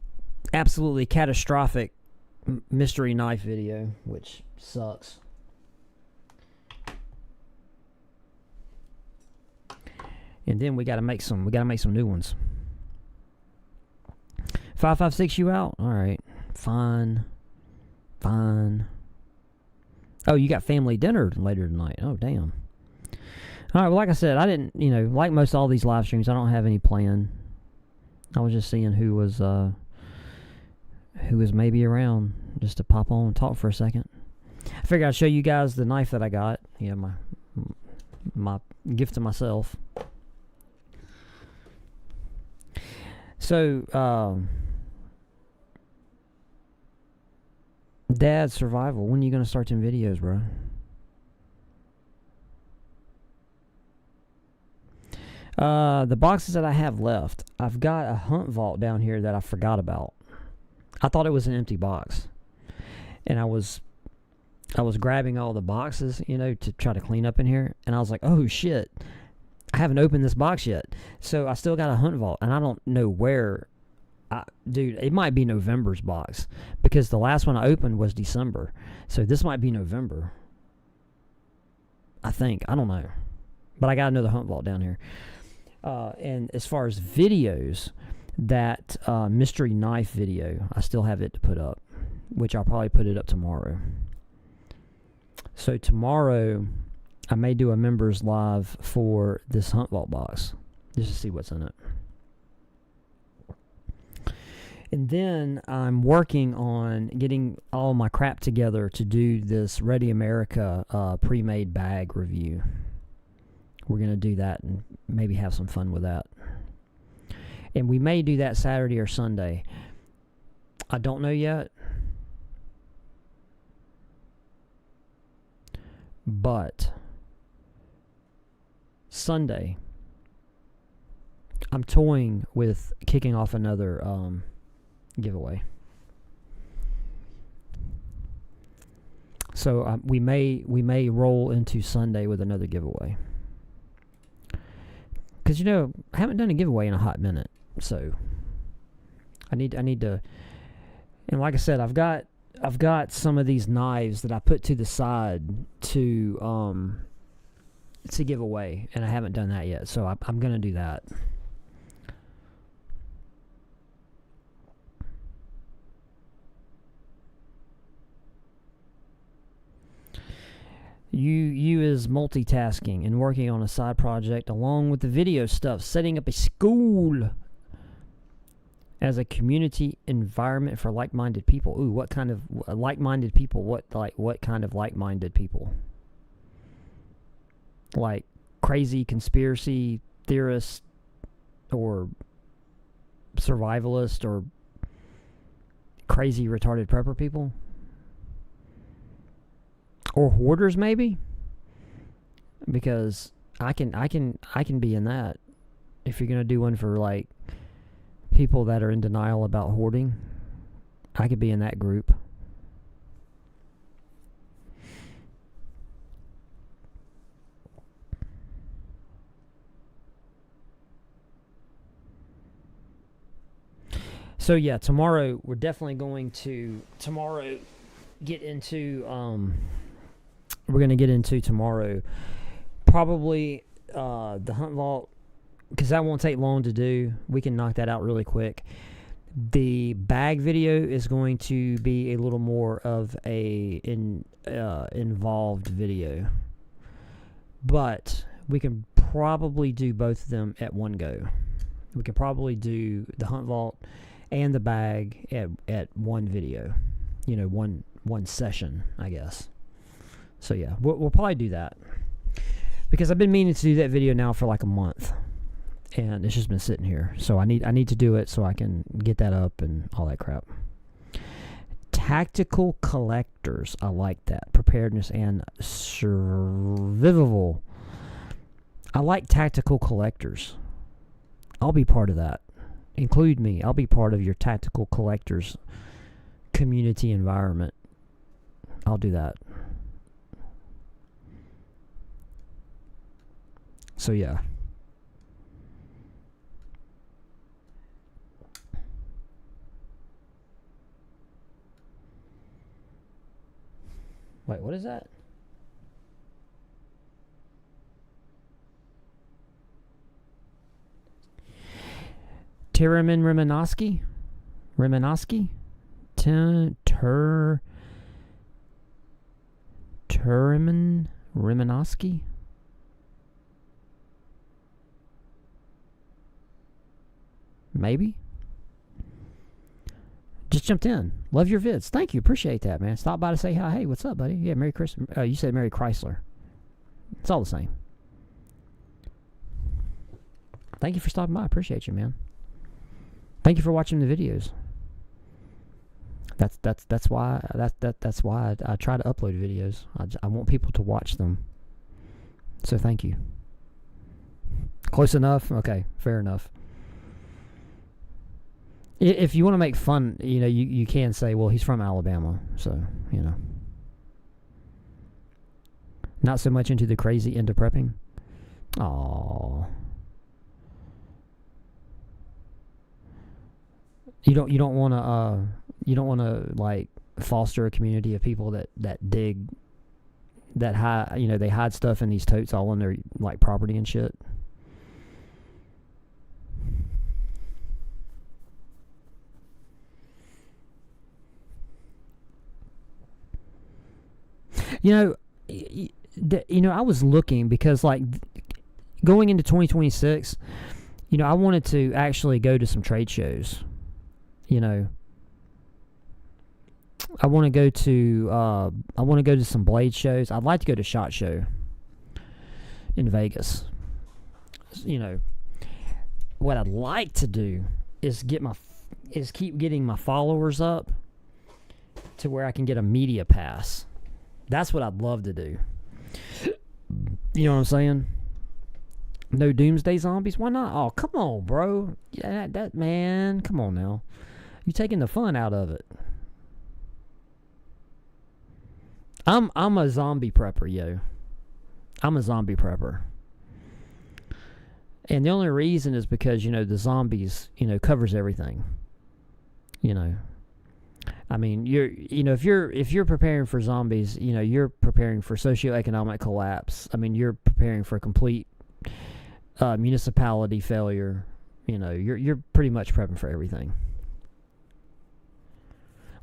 absolutely catastrophic mystery knife video, which sucks. And then we gotta make some new ones. 556 you out? Alright. Fine. Oh, you got family dinner later tonight. Oh, damn. Alright, well, like I said, I didn't, like most all these live streams, I don't have any plan. I was just seeing who was maybe around just to pop on and talk for a second. I figured I'd show you guys the knife that I got. Yeah, my gift to myself. So, Dad Survival, when are you going to start them videos, bro? The boxes that I have left, I've got a hunt vault down here that I forgot about. I thought it was an empty box. And I was grabbing all the boxes, to try to clean up in here. And I was like, oh, shit. I haven't opened this box yet. So I still got a hunt vault. And I don't know where. Dude, it might be November's box. Because the last one I opened was December. So this might be November. I think. I don't know. But I got another hunt vault down here. And as far as videos, that mystery knife video, I still have it to put up. Which I'll probably put it up tomorrow. So tomorrow, I may do a members live for this hunt vault box, just to see what's in it. And then I'm working on getting all my crap together to do this Ready America pre-made bag review. We're going to do that and maybe have some fun with that. And we may do that Saturday or Sunday. I don't know yet. But Sunday, I'm toying with kicking off another giveaway. So we may roll into Sunday with another giveaway. Because I haven't done a giveaway in a hot minute, so I need to. And like I said, I've got some of these knives that I put to the side to give away, and I haven't done that yet, so I'm gonna do that. You is multitasking and working on a side project along with the video stuff, setting up a school. as a community environment for like-minded people. Ooh, what kind of like-minded people? What kind of like-minded people? Like crazy conspiracy theorists or survivalist or crazy retarded prepper people? Or hoarders maybe? Because I can be in that. If you're going to do one for like people that are in denial about hoarding, I could be in that group. So yeah, tomorrow we're definitely going to get into we're going to get into tomorrow probably the Hunt Vault, because that won't take long to do. We can knock that out really quick. The bag video is going to be a little more of a involved video, but we can probably do both of them at one go. We could probably do the Hunt Vault and the bag at one video, one session, I guess. So yeah, we'll probably do that, because I've been meaning to do that video now for like a month, and it's just been sitting here. So I need to do it so I can get that up and all that crap. Tactical collectors, I like that. Preparedness and survival. I like tactical collectors. I'll be part of that. Include me. I'll be part of your tactical collectors community environment. I'll do that. So yeah. Wait, what is that? Tiraman Rimanoski? Rimanoski? Tiraman Rimanoski? Maybe? Just jumped in. Love your vids. Thank you. Appreciate that, man. Stop by to say hi. Hey, what's up, buddy? Yeah, Merry Christmas. You said Merry Chrysler. It's all the same. Thank you for stopping by. Appreciate you, man. Thank you for watching the videos. That's why I try to upload videos. I want people to watch them. So thank you. Close enough? Okay, fair enough. If you want to make fun, you can say, well, he's from Alabama, so, Not so much into the crazy into prepping. Aww. You don't want to like foster a community of people that dig, that hide, they hide stuff in these totes all on their like property and shit. I was looking because like going into 2026, I wanted to actually go to some trade shows. I want to go to some blade shows. I'd like to go to SHOT Show in Vegas. What I'd like to do is keep getting my followers up to where I can get a media pass. That's what I'd love to do. You know what I'm saying? No Doomsday Zombies? Why not? Oh, come on, bro. Yeah, that man. Come on now. You taking the fun out of it. I'm a zombie prepper, yo. I'm a zombie prepper. And the only reason is because, the zombies, covers everything. I mean, if you're preparing for zombies, you're preparing for socioeconomic collapse. I mean, you're preparing for complete municipality failure. You're pretty much prepping for everything.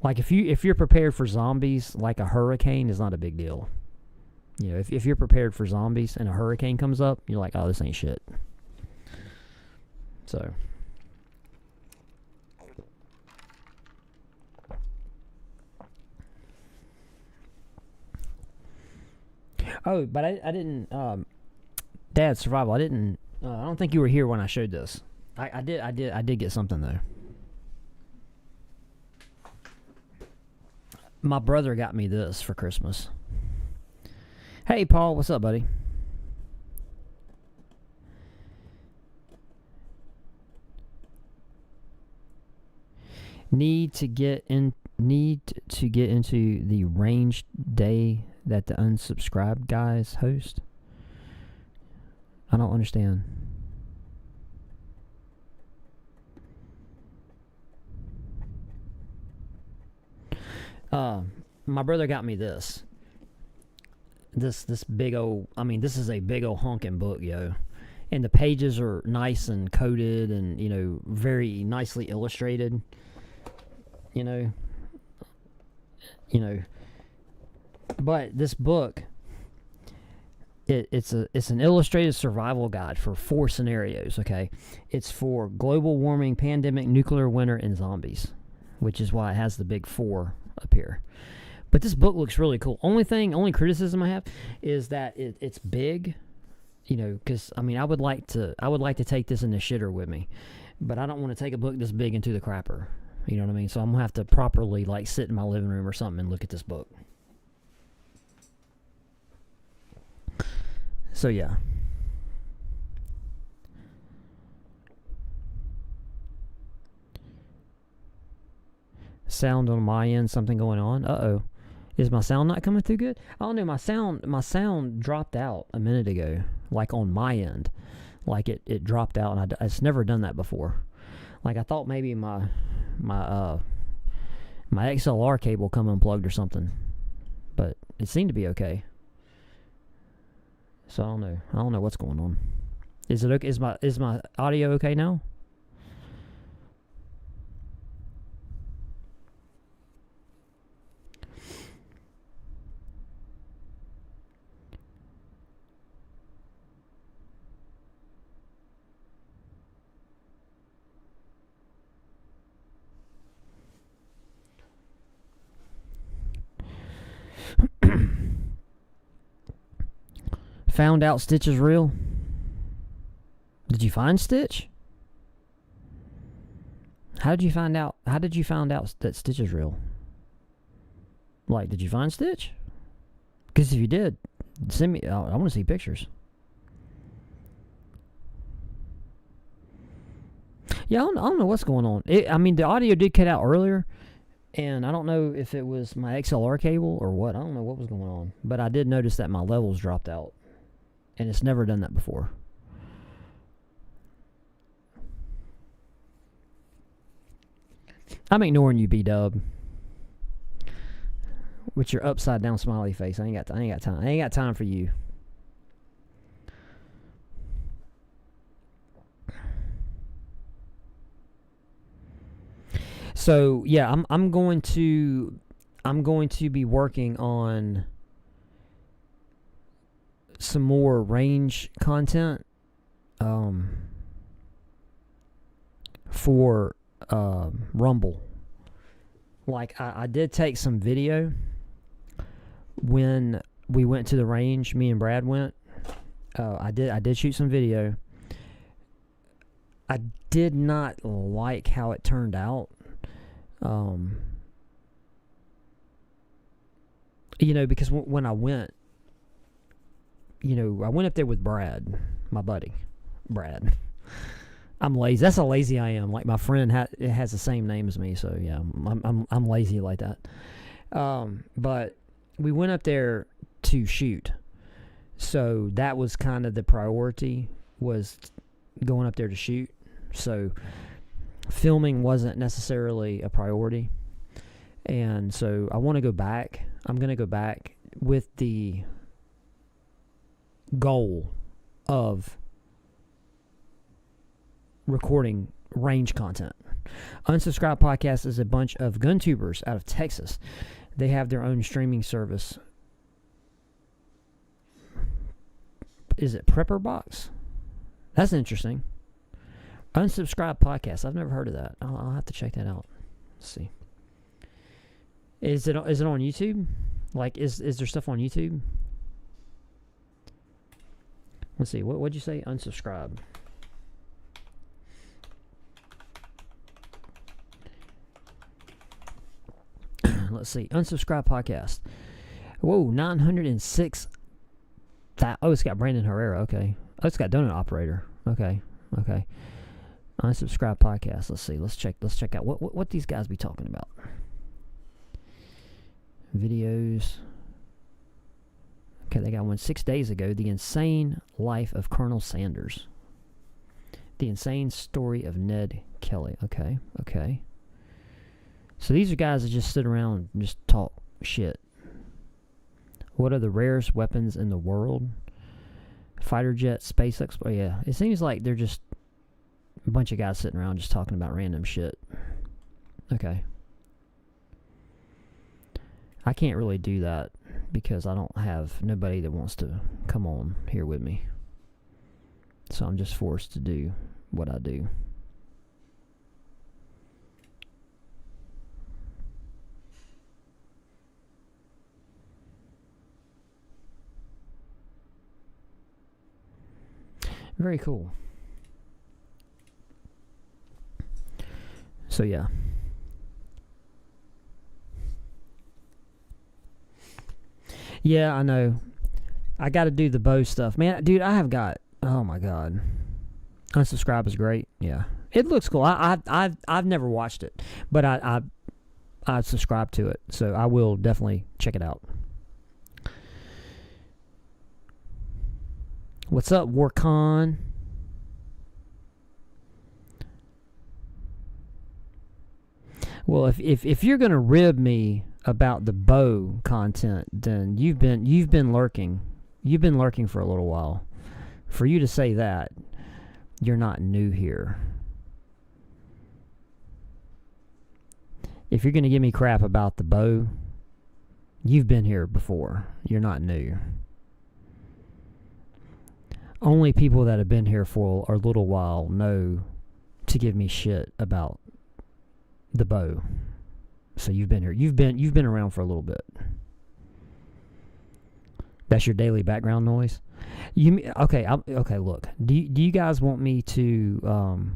Like if you're prepared for zombies, like a hurricane is not a big deal. If you're prepared for zombies and a hurricane comes up, you're like, oh, this ain't shit. So Oh, but I didn't. Dad, survival. I didn't. I don't think you were here when I showed this. I did get something though. My brother got me this for Christmas. Hey, Paul, what's up, buddy? Need to get into the range day that the unsubscribed guys host. I don't understand. My brother got me this. This big old. I mean, this is a big old honking book, yo. And the pages are nice and coated, and very nicely illustrated. But this book, it's an illustrated survival guide for 4 scenarios. Okay, it's for global warming, pandemic, nuclear winter, and zombies, which is why it has the big 4 up here. But this book looks really cool. Only criticism I have is that it's big, because I would like to take this in the shitter with me, but I don't want to take a book this big into the crapper. You know what I mean? So I'm gonna have to properly sit in my living room or something and look at this book. So yeah. Sound on my end, something going on. Uh-oh. Is my sound not coming through good? I don't know, my sound dropped out a minute ago, on my end. It dropped out, and it's never done that before. I thought maybe my XLR cable come unplugged or something, but it seemed to be okay. So I don't know what's going on. Is it okay? Is my audio okay now? Found out Stitch is real? Did you find Stitch? How did you find out that Stitch is real? Did you find Stitch? Because if you did, send me. I want to see pictures. Yeah, I don't know what's going on. The audio did cut out earlier, and I don't know if it was my XLR cable or what. I don't know what was going on, but I did notice that my levels dropped out. And it's never done that before. I'm ignoring you, B-Dub. With your upside down smiley face. I ain't got time. I ain't got time for you. So yeah, I'm going to be working on some more range content for Rumble. I did take some video when we went to the range. Me and Brad went. I did shoot some video. I did not like how it turned out. Because when I went, I went up there with Brad, my buddy, Brad. I'm lazy. That's how lazy I am. My friend has the same name as me, so yeah, I'm lazy like that. But we went up there to shoot, so that was kind of the priority, was going up there to shoot. So filming wasn't necessarily a priority, and so I want to go back. I'm gonna go back with the goal of recording range content. Unsubscribed Podcast is a bunch of gun tubers out of Texas. They have their own streaming service. Is it Prepper Box? That's interesting. Unsubscribed Podcast. I've never heard of that. I'll have to check that out. Let's see. Is it on YouTube? Is there stuff on YouTube? Let's see. What'd you say? Unsubscribe. Let's see. Unsubscribe podcast. Whoa, 906. Oh, it's got Brandon Herrera. Okay. Oh, it's got Donut Operator. Okay. Unsubscribe podcast. Let's see. Let's check out what these guys be talking about. Videos. Okay, they got one 6 days ago. The Insane Life of Colonel Sanders. The Insane Story of Ned Kelly. Okay. So these are guys that just sit around and just talk shit. What are the rarest weapons in the world? Fighter jet, space exploration. Yeah, it seems like they're just a bunch of guys sitting around just talking about random shit. Okay. I can't really do that because I don't have nobody that wants to come on here with me. So I'm just forced to do what I do. Very cool. So yeah. Yeah, I know. I got to do the bow stuff, man. Dude, I have got. Oh my god. Unsubscribe is great. Yeah, it looks cool. I've never watched it, but I subscribe to it, so I will definitely check it out. What's up, Warcon? Well, if you're gonna rib me about the bow content, then you've been lurking. You've been lurking for a little while. For you to say that, you're not new here. If you're gonna give me crap about the bow, you've been here before. You're not new. Only people that have been here for a little while know to give me shit about the bow. So you've been here. You've been around for a little bit. That's your daily background noise. Okay? Look, do you guys want me to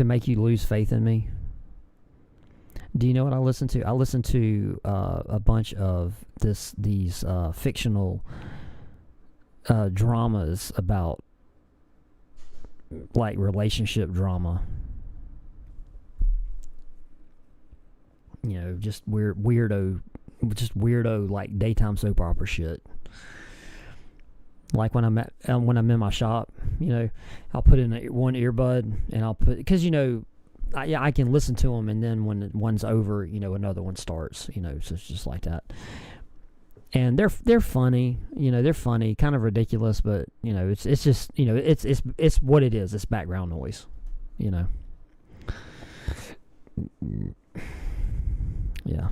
make you lose faith in me? Do you know what I listen to? I listen to a bunch of these fictional dramas about like relationship drama. You know, just weirdo like daytime soap opera shit. Like when I'm in my shop, you know, I'll put in one earbud and I'll put, because you know, I can listen to them, and then when one's over, you know, another one starts. You know, so it's just like that. And they're funny, you know, they're funny, kind of ridiculous, but you know, it's just, you know, it's what it is. It's background noise, you know. Yeah.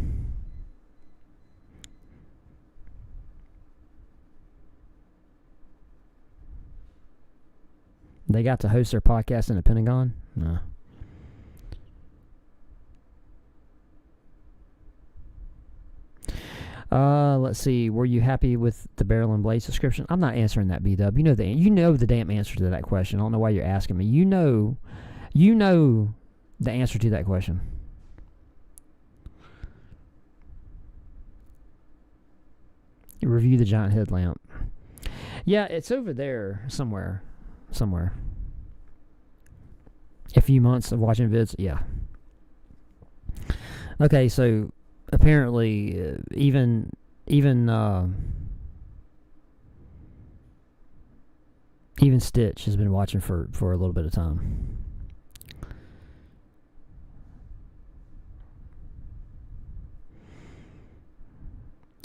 They got to host their podcast in the Pentagon? No. Let's see. Were you happy with the Barrel and Blade subscription? I'm not answering that, B-Dub. You know the damn answer to that question. I don't know why you're asking me. You know the answer to that question. Review the giant headlamp. Yeah, it's over there somewhere. A few months of watching vids. Yeah. Okay, so apparently even Stitch has been watching for a little bit of time.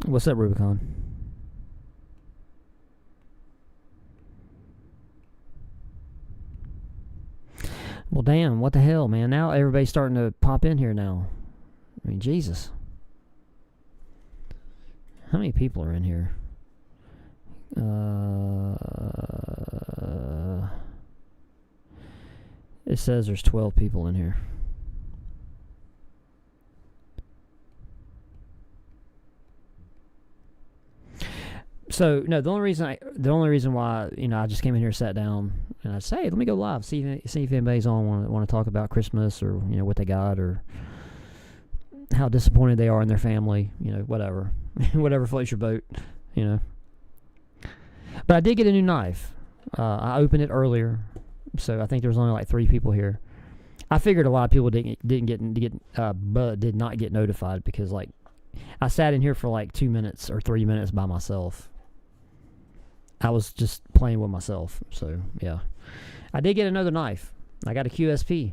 What's up, Rubicon? Well, damn, what the hell, man? Now everybody's starting to pop in here now. I mean, Jesus. How many people are in here? It says there's 12 people in here. So no, the only reason why I just came in here, sat down, and I said, hey, let me go live, see if anybody's on want to talk about Christmas or what they got or how disappointed they are in their family, whatever, whatever floats your boat, But I did get a new knife. I opened it earlier, so I think there was only like 3 people here. I figured a lot of people did not get notified because like I sat in here for like 2 minutes or 3 minutes by myself. I was just playing with myself. So yeah, I did get another knife. I got a QSP.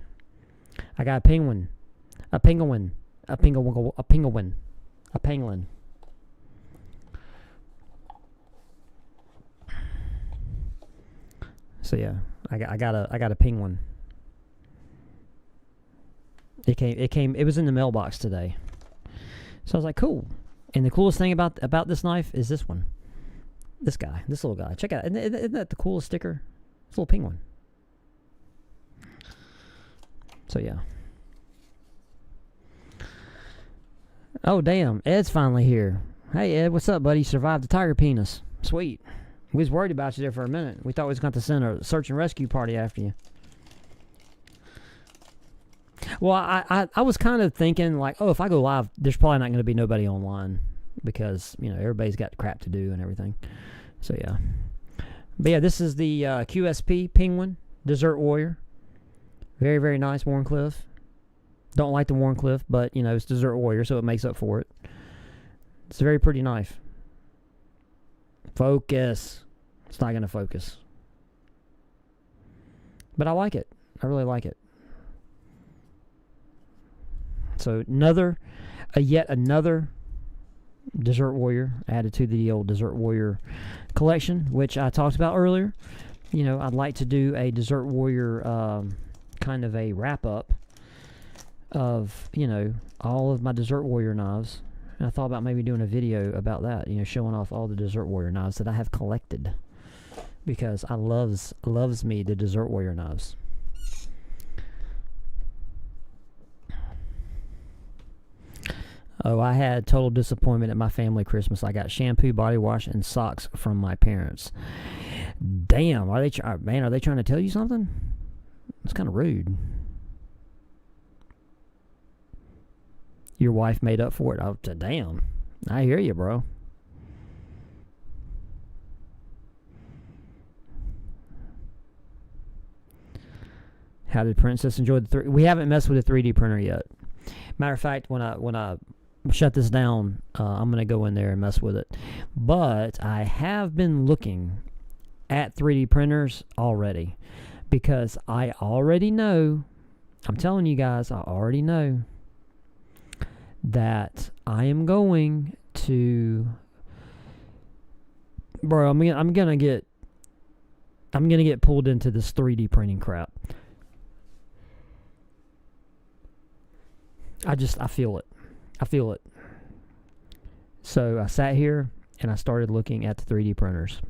I got a penguin. So yeah, I got a penguin. It was in the mailbox today. So I was like, cool. And the coolest thing about this knife is this one. This little guy. Check out. Isn't that the coolest sticker? It's a little penguin. So yeah. Oh damn, Ed's finally here. Hey Ed, what's up, buddy? You survived the tiger penis. Sweet. We was worried about you there for a minute. We thought we was going to send a search and rescue party after you. Well, I was kind of thinking like, oh, if I go live, there's probably not going to be nobody online because, everybody's got crap to do and everything. So, yeah. But, yeah, this is the QSP Penguin Desert Warrior. Very, very nice Wharncliffe. Don't like the Wharncliffe, but, it's Desert Warrior, so it makes up for it. It's a very pretty knife. Focus. It's not going to focus. But I like it. I really like it. So yet another Desert Warrior added to the old Desert Warrior collection, which I talked about earlier. I'd like to do a Desert Warrior kind of a wrap-up of, all of my Desert Warrior knives. And I thought about maybe doing a video about that, showing off all the Desert Warrior knives that I have collected. Because I loves me the Desert Warrior knives. Oh, I had total disappointment at my family Christmas. I got shampoo, body wash, and socks from my parents. Damn, are they trying to tell you something? It's kind of rude. Your wife made up for it. Oh, damn. I hear you, bro. How did Princess enjoy the 3D? We haven't messed with the 3D printer yet. Matter of fact, when I shut this down, I'm going to go in there and mess with it. But I have been looking at 3D printers already because I already know, I'm telling you guys, I already know that I am going to, bro, I'm gonna get pulled into this 3D printing crap. I feel it. I feel it. So I sat here and I started looking at the 3D printers.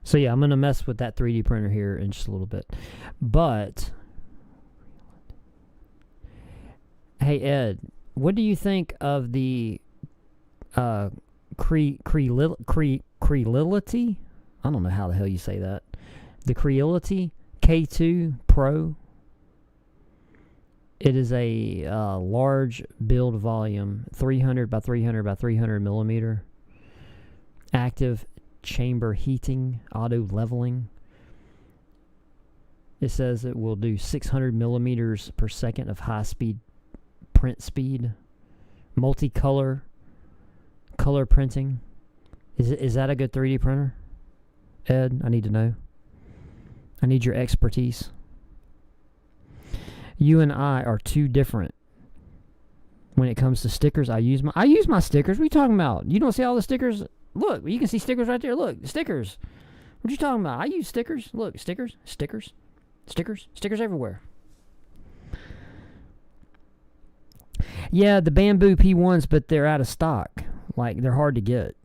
So yeah, I'm going to mess with that 3D printer here in just a little bit. But, hey Ed, what do you think of the Creality? I don't know how the hell you say that. The Creality K2 Pro. It is a large build volume, 300 by 300 by 300 millimeter. Active chamber heating, auto leveling. It says it will do 600 millimeters per second of high speed print speed, multicolor color printing. Is that a good 3D printer, Ed? I need to know. I need your expertise. You and I are too different when it comes to stickers. I use my stickers. What are you talking about? You don't see all the stickers? Look, you can see stickers right there. Look, stickers. What you talking about? I use stickers. Look, stickers everywhere. Yeah, the Bamboo P1s, but they're out of stock. Like, they're hard to get.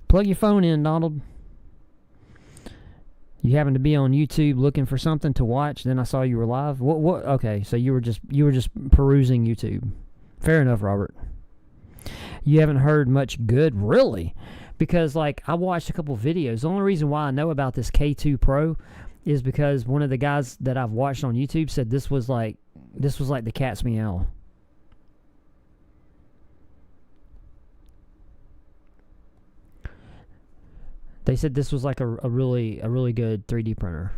Plug your phone in, Donald. You happen to be on YouTube looking for something to watch, then I saw you were live. What okay, so you were just perusing YouTube. Fair enough, Robert. You haven't heard much good, really? Because, like, I watched a couple videos. The only reason why I know about this K2 Pro is because one of the guys that I've watched on YouTube said this was like the cat's meow. They said this was like a really good 3D printer.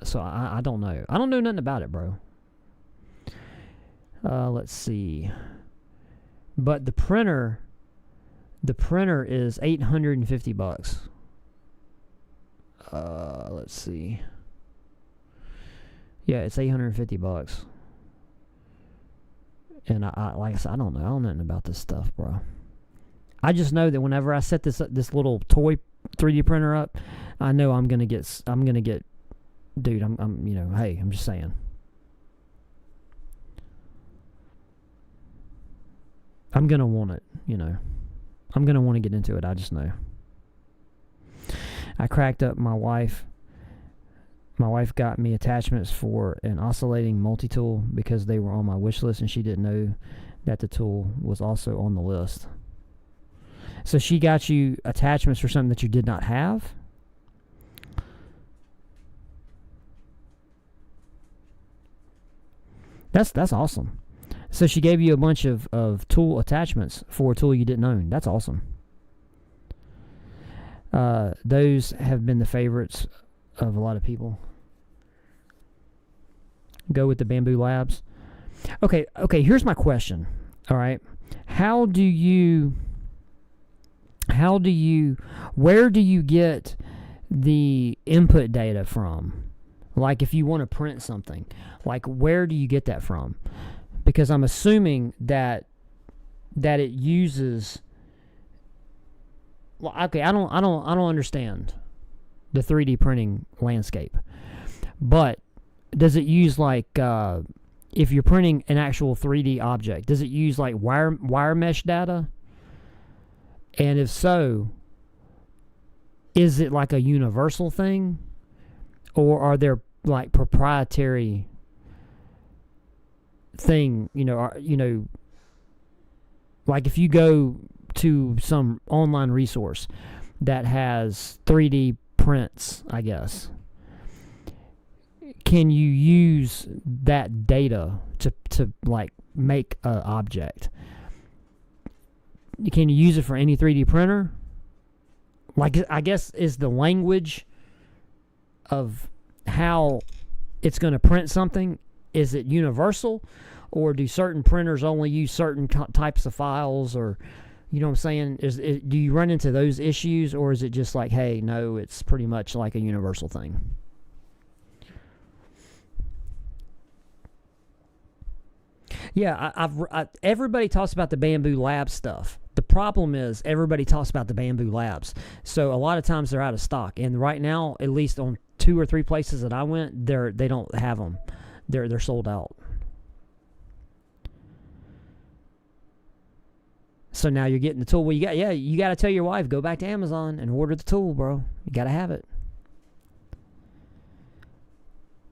So I don't know. I don't know nothing about it, bro. Let's see. But the printer is $850. Let's see. Yeah, it's $850. And I like I said, I don't know nothing about this stuff, bro. I just know that whenever I set this little toy 3D printer up, I know I'm gonna get, dude. I'm you know, hey, I'm just saying. I'm gonna want it, you know. I'm gonna want to get into it. I just know. I cracked up my wife. My wife got me attachments for an oscillating multi-tool because they were on my wish list, and she didn't know that the tool was also on the list. So she got you attachments for something that you did not have? That's awesome. So she gave you a bunch of tool attachments for a tool you didn't own. That's awesome. Those have been the favorites of a lot of people. Go with the Bambu Labs. Okay, here's my question. All right. Where do you get the input data from? Like, if you want to print something, like, where do you get that from? Because I'm assuming that it uses. Well, okay, I don't understand the 3D printing landscape, but does it use, like, if you're printing an actual 3D object, does it use like wire mesh data? And if so, is it like a universal thing, or are there like proprietary thing? Like if you go to some online resource that has 3D prints, I guess, can you use that data to like make an object? Can you use it for any 3D printer? Like, I guess, is the language of how it's going to print something, is it universal? Or do certain printers only use certain types of files? Or, you know what I'm saying? Do you run into those issues? Or is it just like, hey, no, it's pretty much like a universal thing? Yeah, everybody talks about the Bambu Labs stuff. The problem is everybody talks about the Bambu Labs. So a lot of times they're out of stock. And right now, at least on 2 or 3 places that I went, they don't have them. They're sold out. So now you're getting the tool. Well, you got to tell your wife, go back to Amazon and order the tool, bro. You got to have it.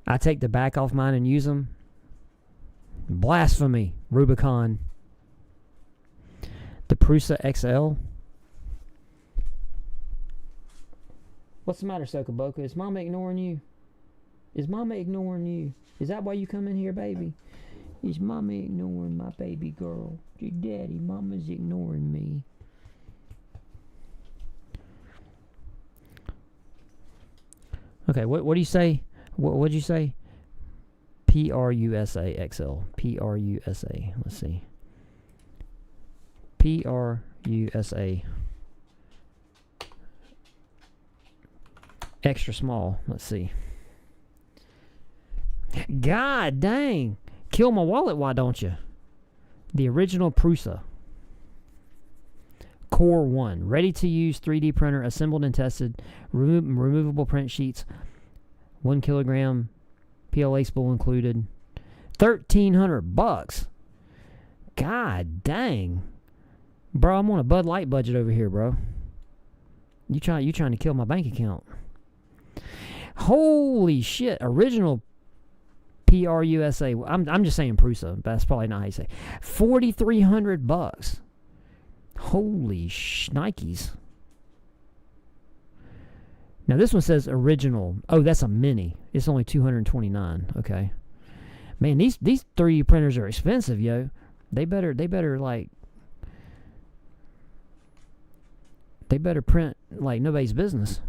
I take the back off mine and use them. Blasphemy, Rubicon. The Prusa XL. What's the matter, Sokoboka? Is Mama ignoring you? Is Mama ignoring you? Is that why you come in here, baby? Is Mama ignoring my baby girl? Your daddy, Mama's ignoring me. Okay, what do you say? What'd you say? Prusa XL. Prusa. Let's see. Prusa. Extra small. Let's see. God dang. Kill my wallet, why don't you? The original Prusa. Core 1. Ready-to-use 3D printer, assembled and tested. Removable print sheets. 1 kilogram PLA spool included. $1,300. God dang. Bro, I'm on a Bud Light budget over here, bro. You trying to kill my bank account. Holy shit. Original PRUSA. I'm just saying Prusa. That's probably not how you say. $4,300. Holy shnikes. Now this one says original. Oh, that's a mini. It's only $229. Okay. Man, these 3D printers are expensive, yo. They better print like nobody's business.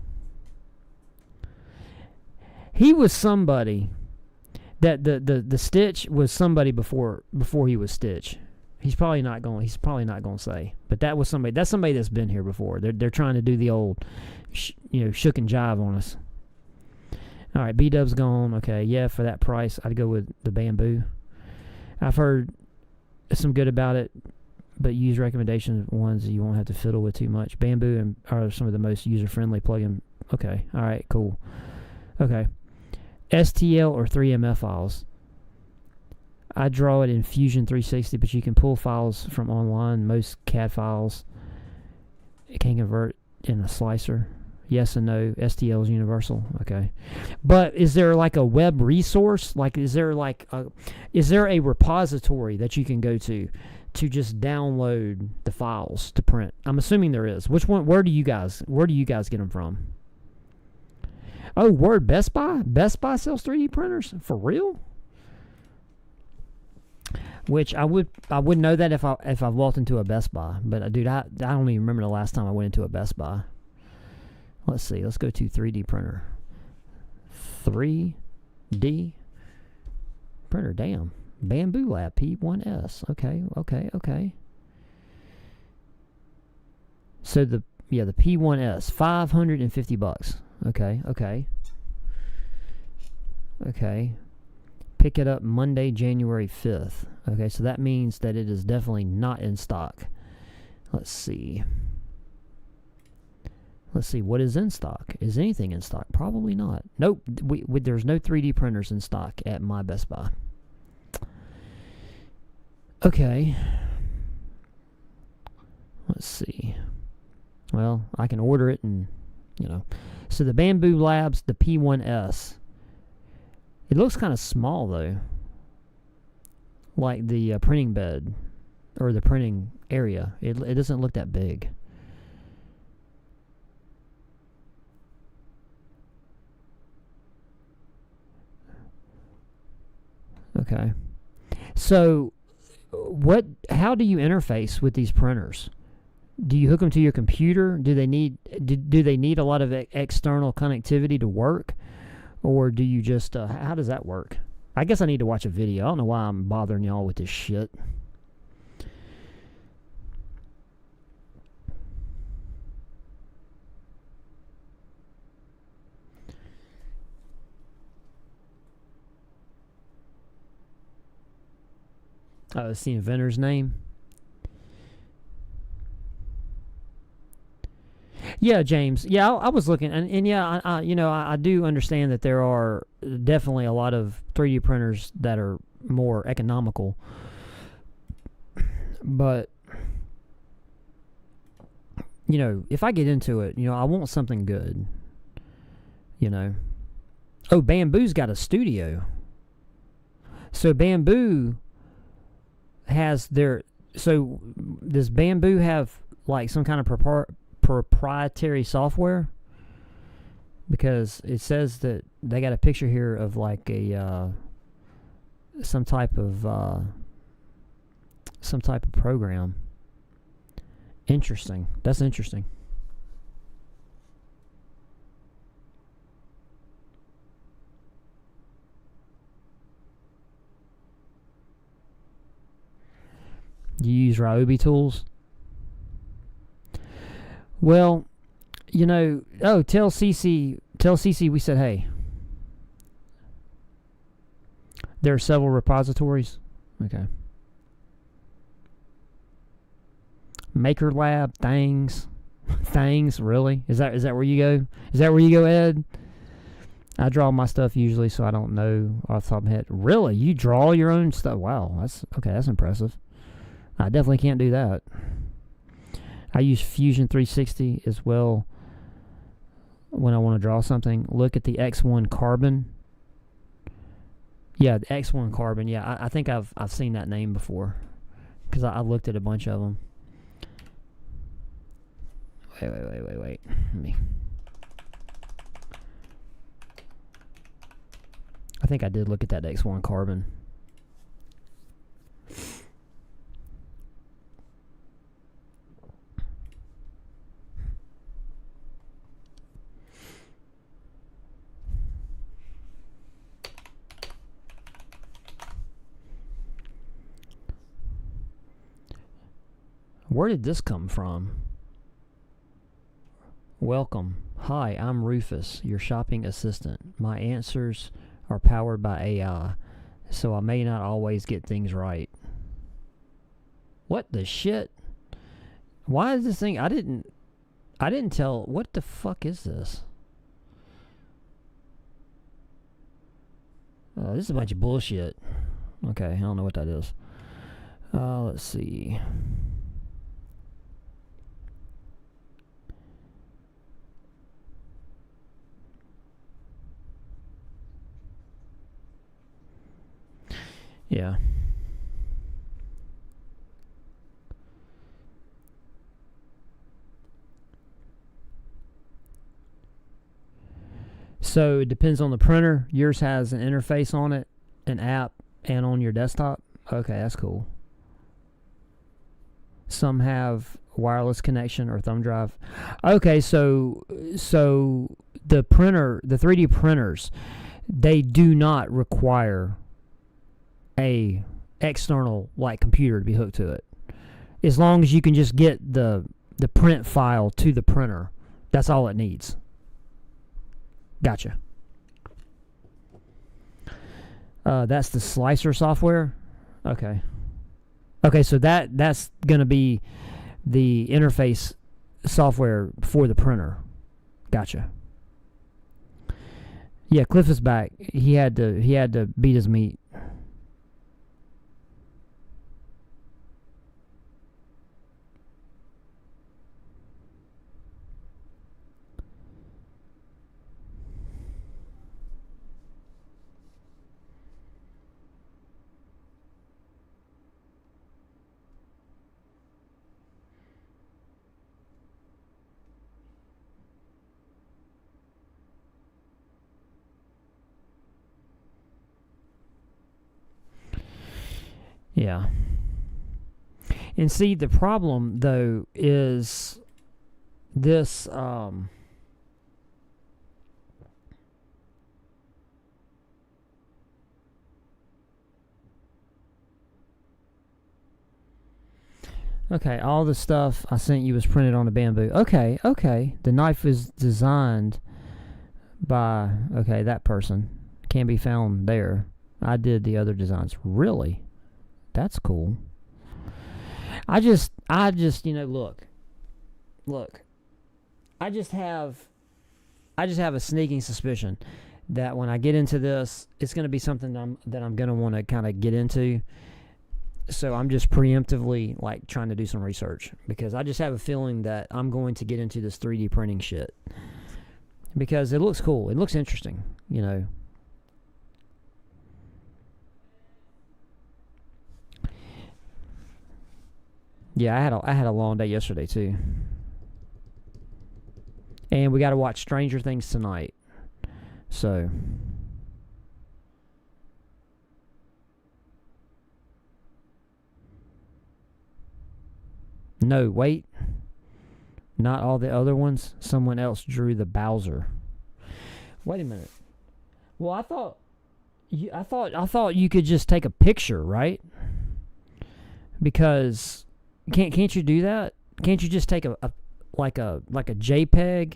He was somebody that the Stitch was somebody before he was Stitch. He's probably not going to say, but that was somebody. That's somebody that's been here before. They're trying to do the old, shook and jive on us. All right, B-Dub's gone. Okay, yeah, for that price, I'd go with the Bamboo. I've heard some good about it, but use recommendation ones you won't have to fiddle with too much. Bamboo are some of the most user-friendly plugin. Okay, all right, cool. Okay, STL or 3MF files. I draw it in Fusion 360, but you can pull files from online. Most CAD files it can convert in a slicer. Yes and no. STL is universal. Okay, but is there like a web resource? Like, is there a repository that you can go to just download the files to print? I'm assuming there is. Which one? Where do you guys get them from? Oh, word, Best Buy. Best Buy sells 3D printers for real. Which I would know that if I walked into a Best Buy, but dude, I don't even remember the last time I went into a Best Buy. Let's see. Let's go to 3D printer. 3D printer. Damn. Bamboo Lab P1S. Okay. So the P1S, $550. Okay. Pick it up Monday, January 5th. Okay, so that means that it is definitely not in stock. Let's see. What is in stock. Is anything in stock? Probably not. Nope. There's no 3D printers in stock at my Best Buy. Okay. Let's see. Well, I can order it and, So the Bamboo Labs, the P1S. It looks kind of small, though. Like the printing bed or the printing area. It doesn't look that big. Okay. So, how do you interface with these printers? Do you hook them to your computer? Do they need a lot of external connectivity to work? Or do you just, how does that work? I guess I need to watch a video. I don't know why I'm bothering y'all with this shit. It's the inventor's name. Yeah, James. Yeah, I was looking, and yeah, I do understand that there are definitely a lot of 3D printers that are more economical, but if I get into it, I want something good. Oh, Bamboo's got a studio. So Bamboo has does Bamboo have like some kind of proprietary software? Because it says that they got a picture here of like some type of program. Interesting. That's interesting. You use Ryobi tools? Well, tell CC we said hey. There are several repositories. Okay. Maker Lab, Things. Things, really? Is that where you go? Is that where you go, Ed? I draw my stuff usually, so I don't know off the top of my head. Really? You draw your own stuff? Wow, that's impressive. I definitely can't do that. I use Fusion 360 as well when I want to draw something. Look at the X1 Carbon. Yeah, the X1 Carbon. Yeah, I think I've seen that name before because I looked at a bunch of them. Wait. Let me. I think I did look at that X1 Carbon. Where did this come from? Welcome. Hi, I'm Rufus, your shopping assistant. My answers are powered by AI, so I may not always get things right. What the shit? Why is this thing? I didn't tell. What the fuck is this? This is a bunch of bullshit. Okay, I don't know what that is. Let's see. Yeah. So it depends on the printer. Yours has an interface on it, an app, and on your desktop. Okay, that's cool. Some have wireless connection or thumb drive. Okay, so the printer, the 3D printers, they do not require a external like computer to be hooked to it. As long as you can just get the print file to the printer, that's all it needs. Gotcha. That's the slicer software. Okay, so that's gonna be the interface software for the printer. Gotcha. Yeah, Cliff is back. He had to beat his meat. Yeah. And see, the problem though is this okay, all the stuff I sent you was printed on a bamboo. Okay. The knife is designed by that person. Can be found there. I did the other designs. Really? That's cool. I just look. I just have a sneaking suspicion that when I get into this, it's going to be something that I'm going to want to kind of get into. So I'm just preemptively like trying to do some research because I just have a feeling that I'm going to get into this 3D printing shit because it looks cool. It looks interesting, you know. Yeah, I had a long day yesterday too. And we got to watch Stranger Things tonight. So no, wait. Not all the other ones. Someone else drew the Bowser. Wait a minute. Well, I thought you could just take a picture, right? Because can't you do that? Can't you just take a JPEG?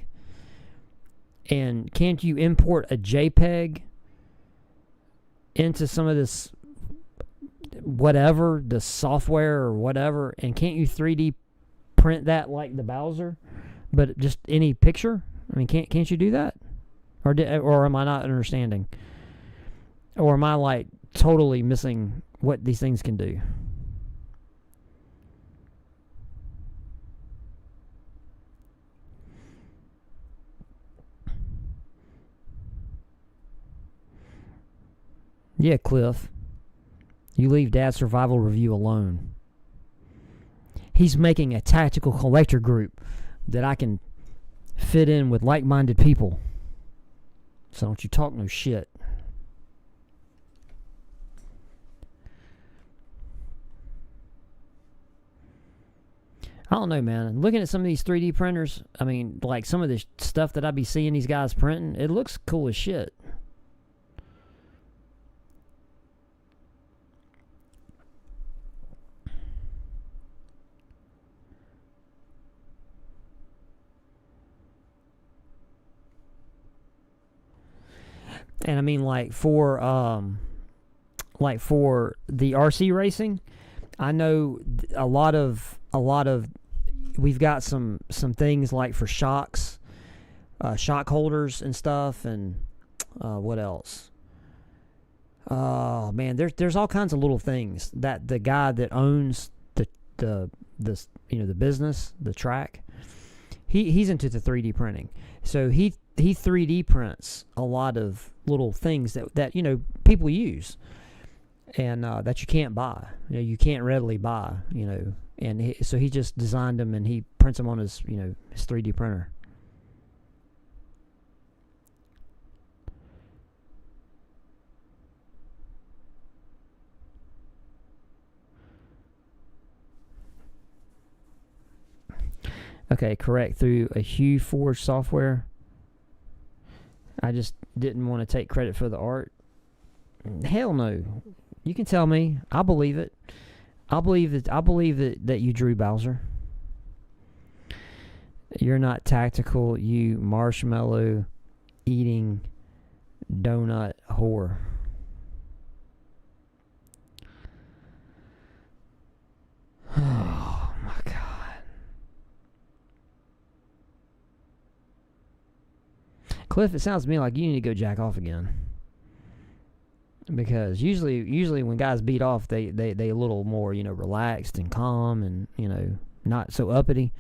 And can't you import a JPEG into some of this whatever, the software or whatever, and can't you 3D print that like the Bowser, but just any picture? I mean, can't you do that? Or am I not understanding? Or am I like totally missing what these things can do? Yeah, Cliff. You leave Dad's survival review alone. He's making a tactical collector group that I can fit in with like-minded people. So don't you talk no shit. I don't know, man. Looking at some of these 3D printers, I mean, like some of the stuff that I be seeing these guys printing, it looks cool as shit. And I mean, like for the RC racing, I know a lot of we've got some things like for shocks, shock holders and stuff, and what else? Oh man, there's all kinds of little things that the guy that owns the business, the track, he's into the 3D printing. So he 3D prints a lot of little things that people use, and that you can't buy. You can't readily buy. And so he just designed them and he prints them on his 3D printer. Okay, correct. Through a Hue Forge software. I just didn't want to take credit for the art. Hell no. You can tell me. I believe it. I believe that you drew Bowser. You're not tactical, you marshmallow eating donut whore. Oh my God. Cliff, it sounds to me like you need to go jack off again. Because usually when guys beat off, they a little more, relaxed and calm and, not so uppity.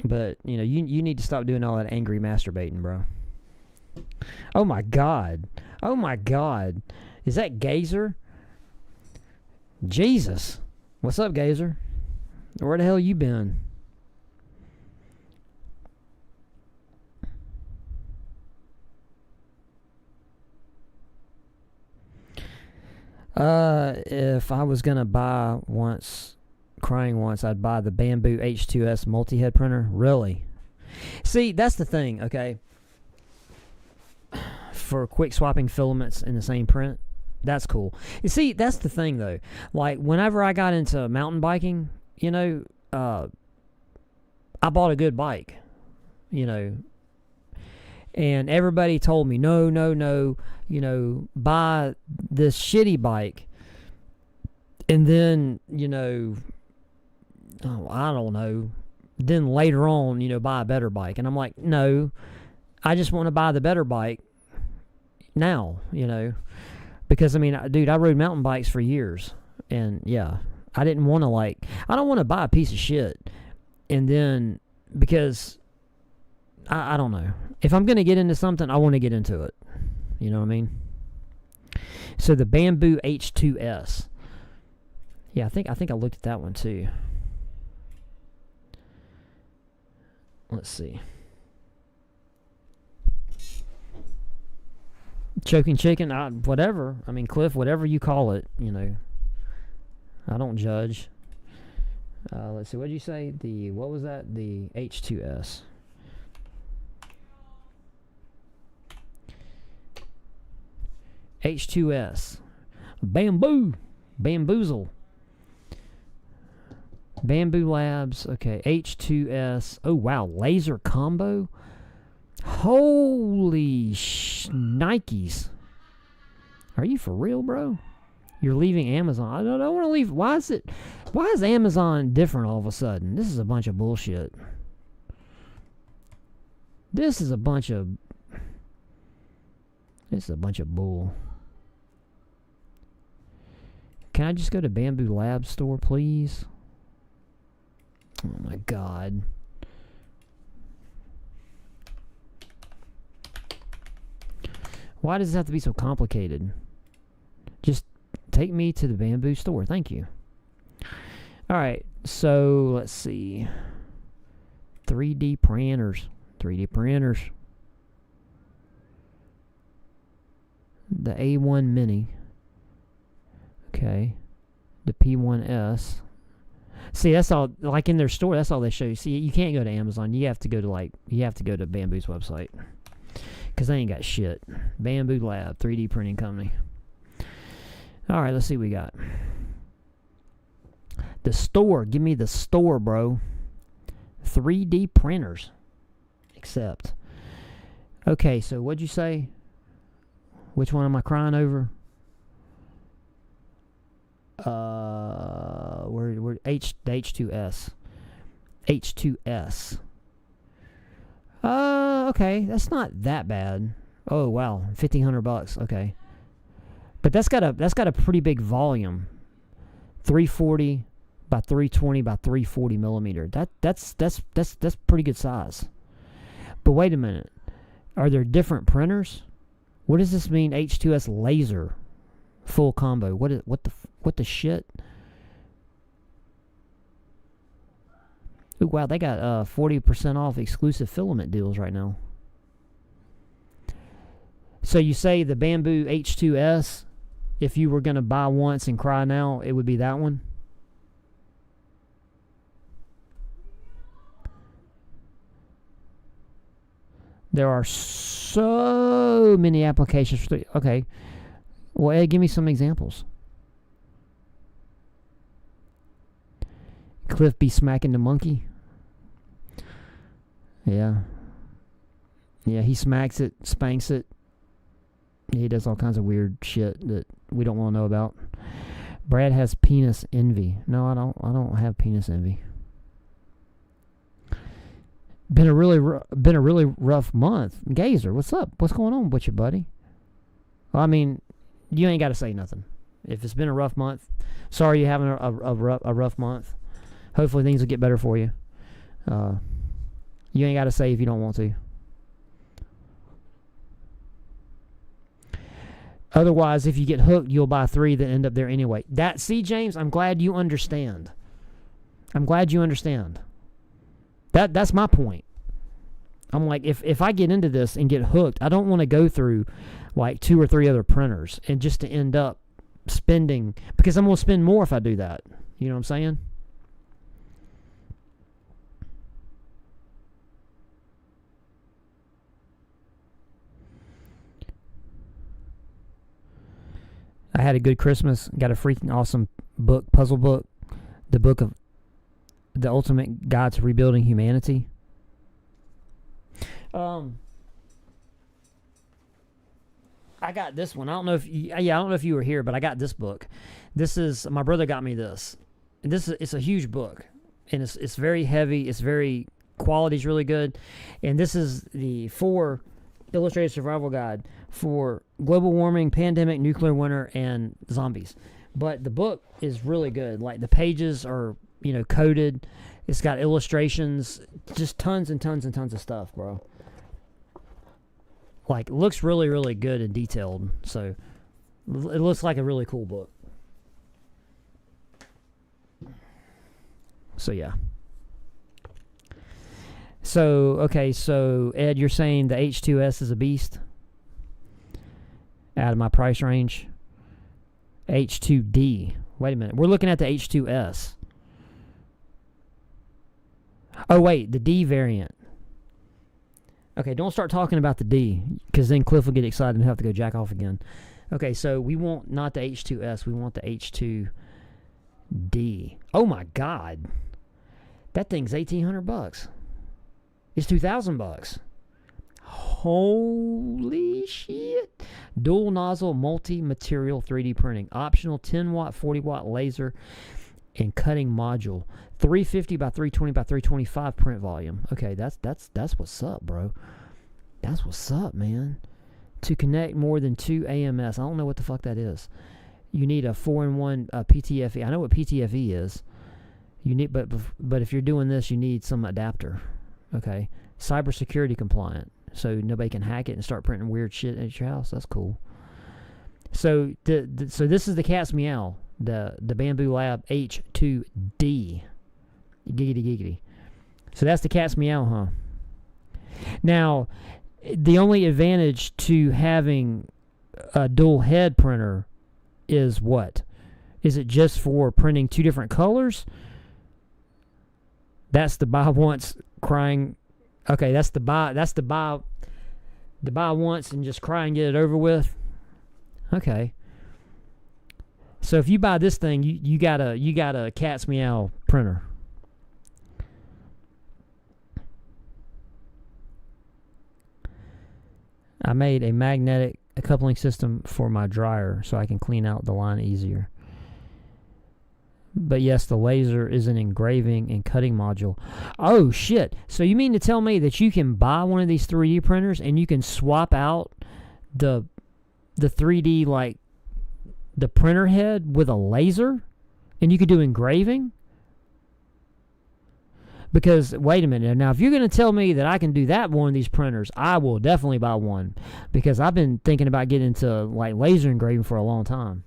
But, you need to stop doing all that angry masturbating, bro. Oh my God. Oh my God. Is that Gazer? Jesus. What's up, Gazer? Where the hell you been? If I was gonna buy crying once, I'd buy the Bamboo H2S multi-head printer. Really? See, that's the thing, okay? For quick swapping filaments in the same print, that's cool. You see, that's the thing, though. Like, whenever I got into mountain biking, I bought a good bike, and everybody told me, no, buy this shitty bike, and then, I don't know, then later on, buy a better bike. And I'm like, no, I just want to buy the better bike now, because, dude, I rode mountain bikes for years, and, yeah, I didn't want to, I don't want to buy a piece of shit, and then, because, I don't know, if I'm going to get into something, I want to get into it, you know what I mean? So the Bamboo H2S, yeah, I think I looked at that one too. Let's see. Choking chicken, whatever. Cliff, whatever you call it, I don't judge. Let's see, what did you say? What was that? The H2S. H2S. Bamboozle. Bamboo Labs. Okay, H2S. Oh, wow, laser combo. Holy Nikes. Are you for real, bro? You're leaving Amazon. I don't want to leave. Why is it? Why is Amazon different all of a sudden? This is a bunch of bullshit. This is a bunch of bull. Can I just go to Bamboo Lab store, please? Oh my god. Why does it have to be so complicated? Just take me to the Bamboo store. Thank you. Alright, so let's see. 3D printers. 3D printers. The A1 Mini. Okay. The P1S. See, that's all, like in their store, that's all they show you. See, you can't go to Amazon. You have to go to Bamboo's website. Because they ain't got shit. Bamboo Lab, 3D printing company. Alright, let's see what we got. The store. Give me the store, bro. 3D printers. Accept. Okay, so what'd you say? Which one am I crying over? Where the H2S. H2S. Okay, that's not that bad. Oh wow, $1,500. Okay, but that's got a pretty big volume. 340 by 320 by 340 millimeter. That's pretty good size. But wait a minute, are there different printers? What does this mean? H2S laser, full combo. What the shit? Ooh, wow, they got 40% off exclusive filament deals right now. So you say the Bamboo H2S, if you were going to buy once and cry now, it would be that one? There are so many applications for okay. Well, Ed, give me some examples. Cliff be smacking the monkey. Yeah. Yeah, he smacks it, spanks it. He does all kinds of weird shit that we don't want to know about. Brad has penis envy. No, I don't have penis envy. Been a really rough month. Gazer, what's up? What's going on with you, buddy? Well, I mean, you ain't got to say nothing. If it's been a rough month, sorry you're having a rough month. Hopefully things will get better for you. You ain't got to say if you don't want to. Otherwise, if you get hooked, you'll buy 3 that end up there anyway. See, James, I'm glad you understand. That's my point. I'm like, if I get into this and get hooked, I don't want to go through like 2 or 3 other printers and just to end up spending, because I'm going to spend more if I do that. You know what I'm saying? I had a good Christmas. Got a freaking awesome book, puzzle book. The book of the Ultimate Guide to Rebuilding Humanity. I got this one. I don't know if you were here, but I got this book. This is, my brother got me this. And it's a huge book. And it's very heavy. It's very, quality's really good. And this is the 4 illustrated survival guide for global warming, pandemic, nuclear winter, and zombies. But the book is really good. Like, the pages are, coded. It's got illustrations, just tons and tons and tons of stuff, bro. Like, it looks really, really good and detailed. So, it looks like a really cool book. So, yeah. So, okay, so, Ed, you're saying the H2S is a beast? Out of my price range? H2D. Wait a minute. We're looking at the H2S. Oh, wait, the D variant. Okay, don't start talking about the D, because then Cliff will get excited and have to go jack off again. Okay, so we want not the H2S, we want the H2D. Oh my God. That thing's $1,800. It's $2,000. Holy shit. Dual nozzle multi-material 3D printing. Optional 10 watt, 40 watt laser. and cutting module. 350 by 320 by 325 print volume. Okay, that's what's up, bro. That's what's up, man. To connect more than 2 AMS. I don't know what the fuck that is. You need a 4-in-1 PTFE. I know what PTFE is. You need, but if you're doing this, you need some adapter. Okay, cybersecurity compliant, so nobody can hack it and start printing weird shit at your house. That's cool. So so this is the Cat's Meow, the Bambu Lab H2D. Giggity giggity. So that's the Cat's Meow, huh? Now, the only advantage to having a dual head printer is what? Is it just for printing 2 different colors? That's the buy once crying. Okay, that's the buy once and just cry and get it over with. Okay. So if you buy this thing, you got a Cat's Meow printer. I made a magnetic coupling system for my dryer so I can clean out the line easier. But yes, the laser is an engraving and cutting module. Oh shit. So you mean to tell me that you can buy one of these 3D printers and you can swap out the 3D, like the printer head, with a laser, and you could do engraving? Because, wait a minute, now if you're going to tell me that I can do that with one of these printers, I will definitely buy one. Because I've been thinking about getting into like laser engraving for a long time.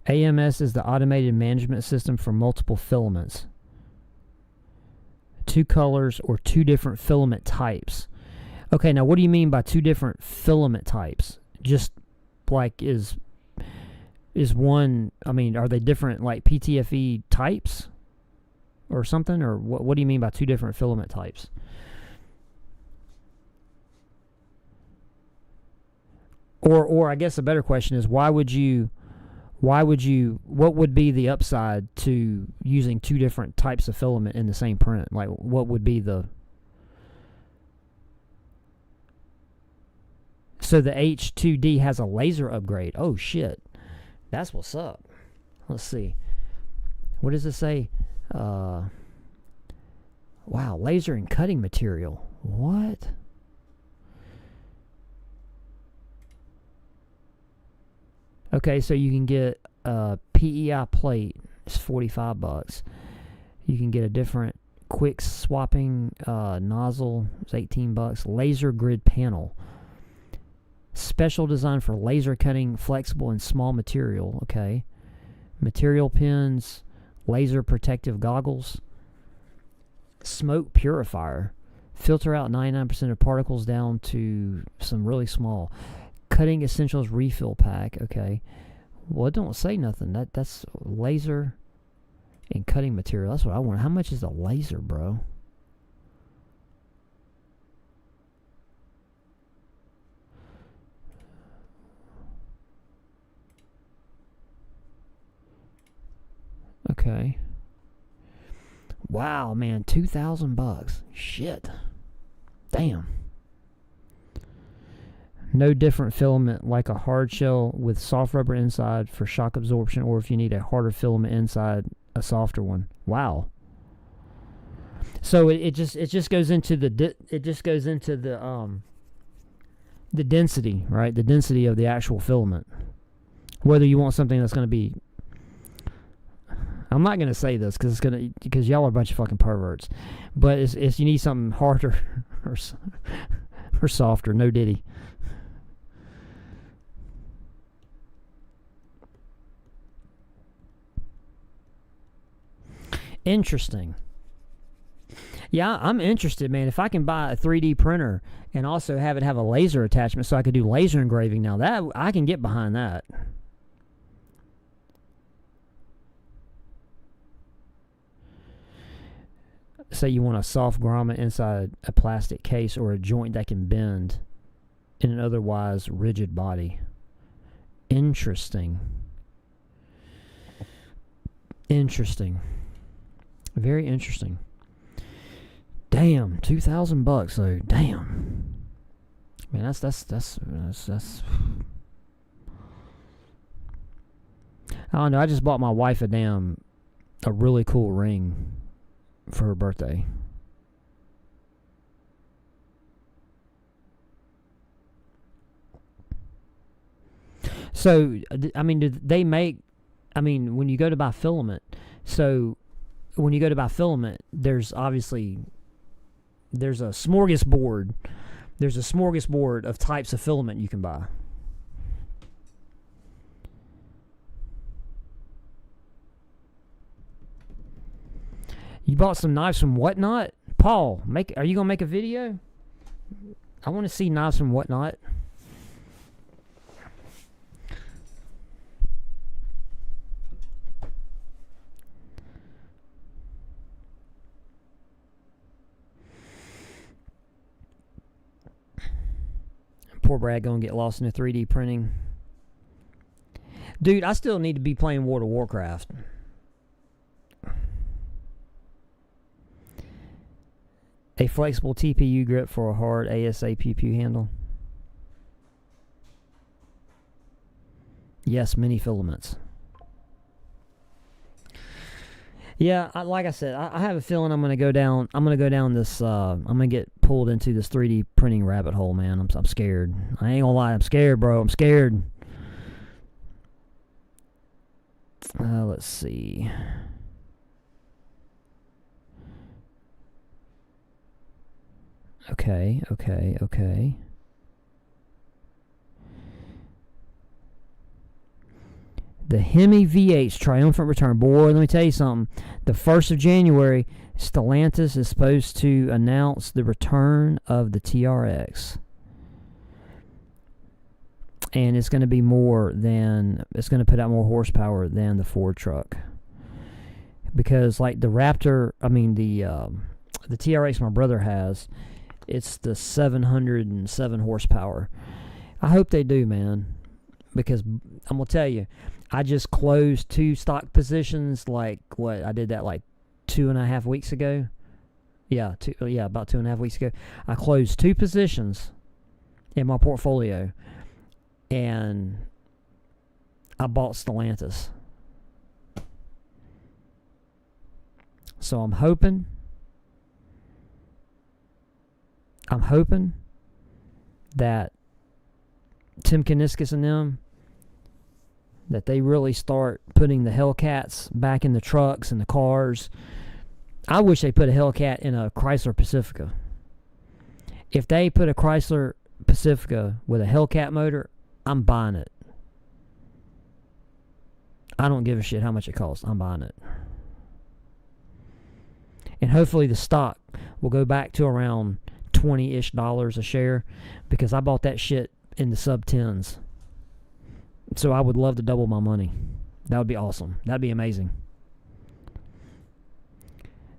AMS is the automated management system for multiple filaments. 2 colors or 2 different filament types. Okay, now what do you mean by 2 different filament types? Just like is one, I mean, are they different like PTFE types or something? Or what do you mean by 2 different filament types? Or I guess a better question is what would be the upside to using 2 different types of filament in the same print? Like, what would be the... So the H2D has a laser upgrade. Oh, shit. That's what's up. Let's see. What does it say? Wow, laser and cutting material. What? Okay, so you can get a PEI plate. It's $45. You can get a different quick swapping nozzle. It's $18. Laser grid panel. Special design for laser cutting, flexible and small material. Okay. Material pins. Laser protective goggles. Smoke purifier. Filter out 99% of particles down to some really small. Cutting essentials refill pack. Okay. Well, it don't say nothing. That's laser and cutting material. That's what I want. How much is a laser, bro? Okay. Wow, man, $2,000. Shit. Damn. No different filament like a hard shell with soft rubber inside for shock absorption, or if you need a harder filament inside, a softer one. Wow. So it just goes into the density, right? The density of the actual filament. Whether you want something that's going to be, I'm not going to say this because y'all are a bunch of fucking perverts, but it's you need something harder or softer. No diddy. Interesting. Yeah, I'm interested, man. If I can buy a 3D printer and also have it have a laser attachment so I could do laser engraving, now that I can get behind that. Say you want a soft grommet inside a plastic case or a joint that can bend in an otherwise rigid body. Interesting. Interesting. Very interesting. Damn, $2,000 though. Damn. Man, that's. I don't know. I just bought my wife a really cool ring for her birthday. So, I mean, do they make? I mean, when you go to buy filament, there's obviously there's a smorgasbord. There's a smorgasbord of types of filament you can buy. You bought some knives from Whatnot? Paul, are you gonna make a video? I want to see knives from Whatnot. Poor Brad gonna get lost in the 3D printing. Dude, I still need to be playing World of Warcraft. A flexible TPU grip for a hard ASA PPU handle. Yes, mini filaments. Yeah, like I said, I have a feeling I'm gonna go down this. I'm gonna get pulled into this 3D printing rabbit hole, man. I'm scared. I ain't gonna lie, I'm scared, bro. I'm scared. Let's see. Okay. The Hemi V8's triumphant return. Boy, let me tell you something. The 1st of January, Stellantis is supposed to announce the return of the TRX. And it's going to be it's going to put out more horsepower than the Ford truck. Because like the Raptor, the TRX my brother has, it's the 707 horsepower. I hope they do, man. Because I'm going to tell you, I just closed 2 stock positions I did that like 2.5 weeks ago. Yeah, about 2.5 weeks ago. I closed 2 positions in my portfolio and I bought Stellantis. So I'm hoping that Tim Kuniskis and them, that they really start putting the Hellcats back in the trucks and the cars. I wish they put a Hellcat in a Chrysler Pacifica. If they put a Chrysler Pacifica with a Hellcat motor, I'm buying it. I don't give a shit how much it costs. I'm buying it. And hopefully the stock will go back to around $20-ish a share, because I bought that shit in the sub-10s. So I would love to double my money. That would be awesome. That'd be amazing.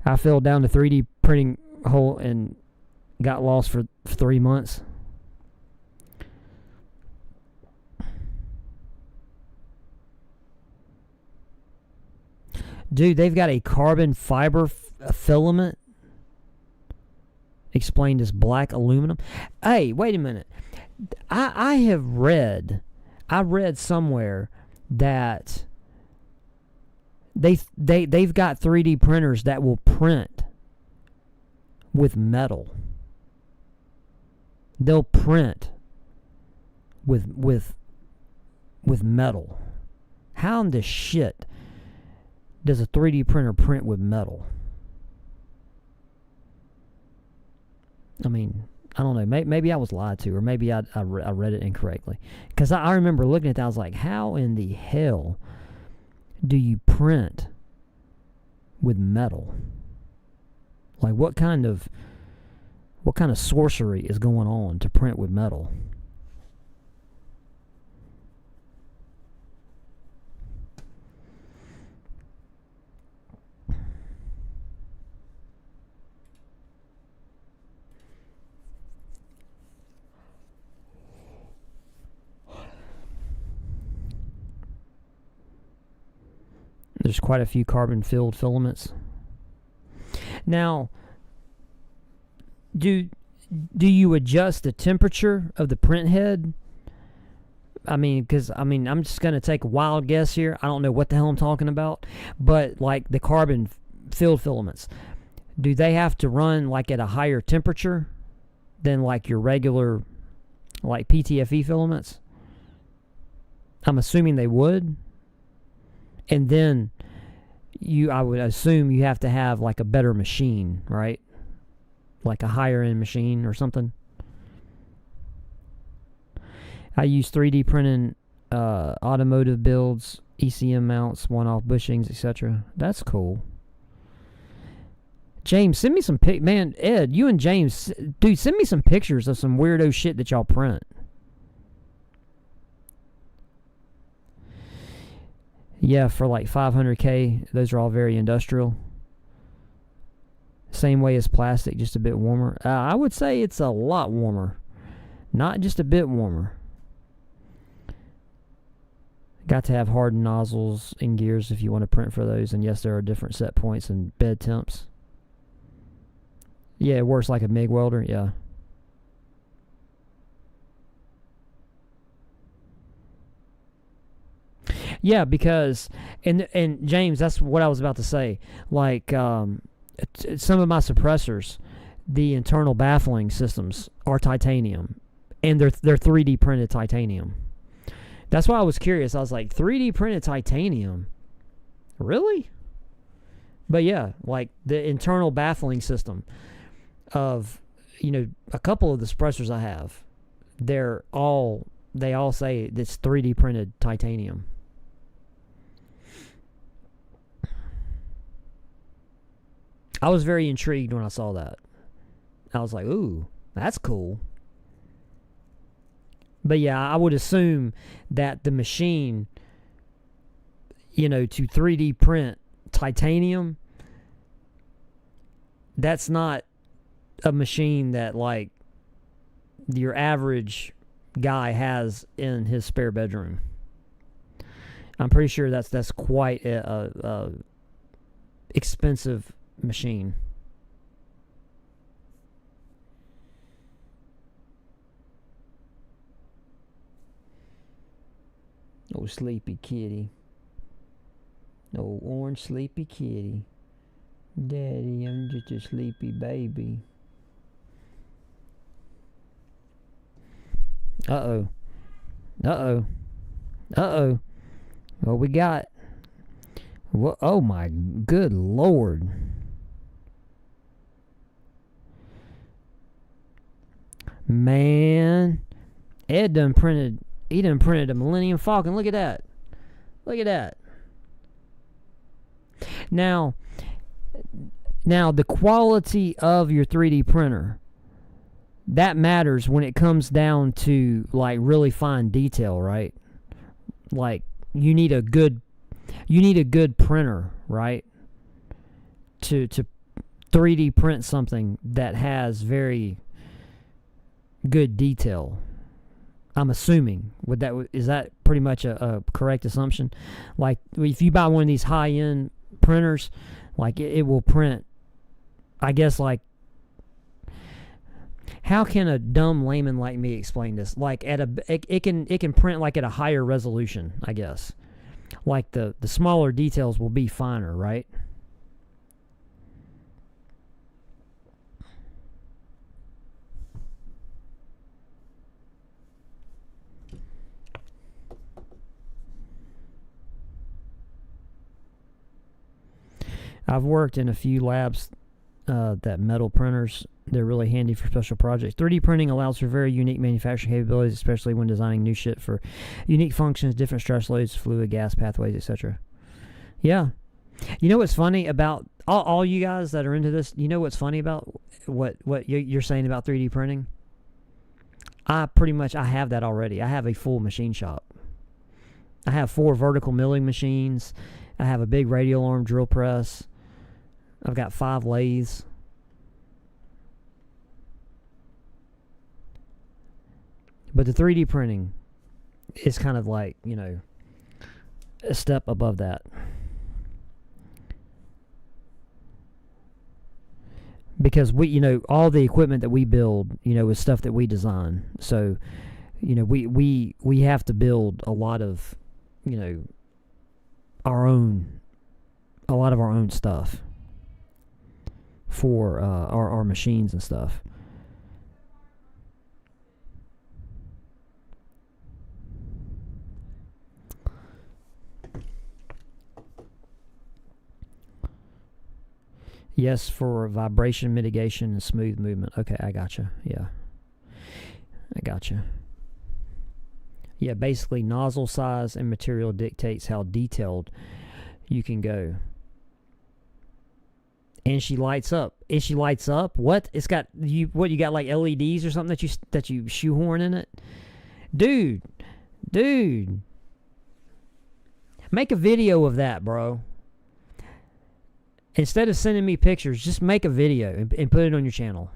I fell down the 3D printing hole and got lost for 3 months. Dude, they've got a carbon fiber filament explained as black aluminum. Hey, wait a minute. I read somewhere that they've got 3D printers that will print with metal. They'll print with metal. How in the shit does a 3D printer print with metal? I mean, I don't know. Maybe I was lied to, or maybe I read it incorrectly. Because I remember looking at that, I was like, how in the hell do you print with metal? Like, what kind of sorcery is going on to print with metal? There's quite a few carbon-filled filaments. Now, do you adjust the temperature of the print head? I mean, because I'm just gonna take a wild guess here. I don't know what the hell I'm talking about, but like the carbon filled filaments, do they have to run like at a higher temperature than like your regular like PTFE filaments? I'm assuming they would. And then I would assume you have to have like a better machine, right? Like a higher end machine or something. I use 3D printing, automotive builds, ECM mounts, one-off bushings, etc. That's cool. James, send me some man, Ed, you and James, dude, send me some pictures of some weirdo shit that y'all print. Yeah, for like 500K, those are all very industrial. Same way as plastic, just a bit warmer. I would say it's a lot warmer, not just a bit warmer. Got to have hardened nozzles and gears if you want to print for those. And yes, there are different set points and bed temps. Yeah, it works like a MIG welder, yeah. Yeah, because, and James, that's what I was about to say. Like, some of my suppressors, the internal baffling systems are titanium. And they're 3D printed titanium. That's why I was curious. I was like, 3D printed titanium? Really? But yeah, like the internal baffling system of, a couple of the suppressors I have, they all say it's 3D printed titanium. I was very intrigued when I saw that. I was like, ooh, that's cool. But yeah, I would assume that the machine, to 3D print titanium, that's not a machine that like your average guy has in his spare bedroom. I'm pretty sure that's quite a expensive machine. Oh, sleepy kitty. Oh, orange sleepy kitty. Daddy, I'm just a sleepy baby. Uh-oh. Uh-oh. Uh-oh. What we got? What? Oh, my good Lord. Man. Ed done printed a Millennium Falcon. Look at that. Look at that. Now, the quality of your 3D printer, that matters when it comes down to like really fine detail, right? Like you need a good printer, right? To 3D print something that has very good detail. I'm assuming. Is that pretty much a correct assumption? Like if you buy one of these high-end printers, like it will print, I guess, like, how can a dumb layman like me explain this? Like it can print like at a higher resolution, I guess. Like the smaller details will be finer, right? I've worked in a few labs that metal printers. They're really handy for special projects. 3D printing allows for very unique manufacturing capabilities, especially when designing new shit for unique functions, different stress loads, fluid, gas pathways, etc. Yeah. You know what's funny about all you guys that are into this? You know what's funny about what you're saying about 3D printing? I have that already. I have a full machine shop. I have 4 vertical milling machines. I have a big radial arm drill press. I've got 5 lathes. But the 3D printing is kind of like, a step above that. because we, all the equipment that we build, is stuff that we design. So, we have to build a lot of, a lot of our own stuff for our machines and stuff. Yes, for vibration mitigation and smooth movement. Okay, I gotcha. Yeah. I gotcha. Yeah, basically nozzle size and material dictates how detailed you can go. And she lights up. Is she lights up? What? It's got you got like LEDs or something that you shoehorn in it? Dude. Make a video of that, bro. Instead of sending me pictures, just make a video and put it on your channel.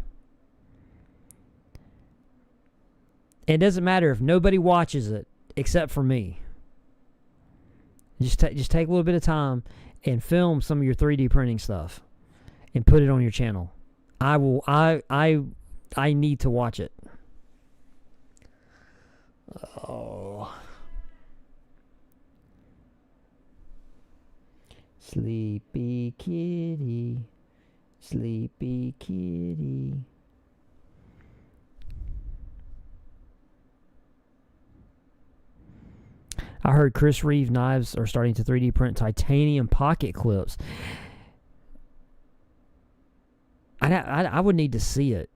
It doesn't matter if nobody watches it except for me. Just take a little bit of time and film some of your 3D printing stuff and put it on your channel. I need to watch it. Oh. Sleepy kitty, sleepy kitty. I heard Chris Reeve knives are starting to 3D print titanium pocket clips. I would need to see it.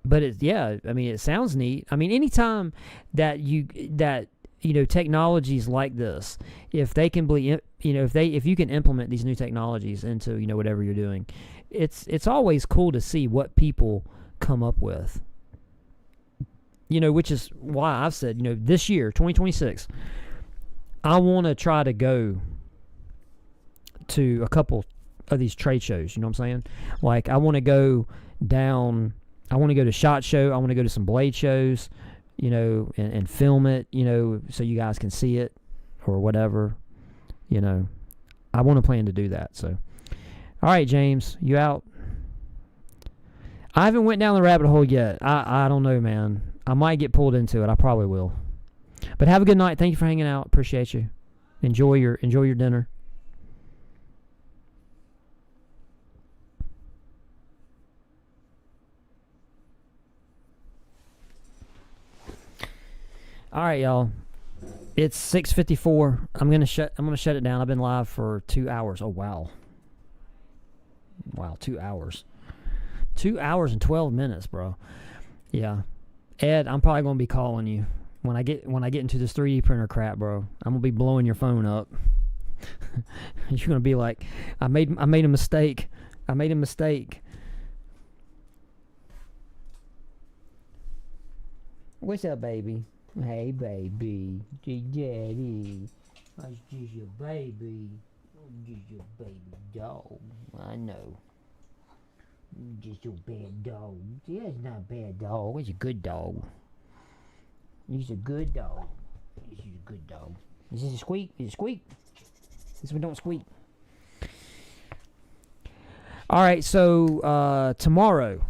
But it sounds neat. I mean, anytime that technologies like this, if they can be, if you can implement these new technologies into, whatever you're doing, it's always cool to see what people come up with. Which is why I've said, this year, 2026, I want to try to go to a couple of these trade shows, you know what I'm saying? Like, I want to go to SHOT Show, I want to go to some blade shows, and film it, so you guys can see it or whatever, I want to plan to do that, so. All right, James, you out? I haven't went down the rabbit hole yet. I don't know, man. I might get pulled into it. I probably will. But have a good night. Thank you for hanging out. Appreciate you. Enjoy your dinner. All right, y'all. It's 6:54. I'm gonna shut it down. I've been live for 2 hours. Oh wow. Wow, 2 hours. 2 hours and 12 minutes, bro. Yeah. Ed, I'm probably gonna be calling you when I get into this 3D printer crap, bro. I'm gonna be blowing your phone up. You're gonna be like, I made a mistake. I made a mistake. What's up, baby? Hey, baby. Daddy. I'm just your baby. I'm just your baby dog. I know. Just your bad dog. Yeah, it's not a bad dog. It's a good dog. He's a good dog. He's a good dog. Is this a squeak? Is it squeak? This one don't squeak. All right, so tomorrow,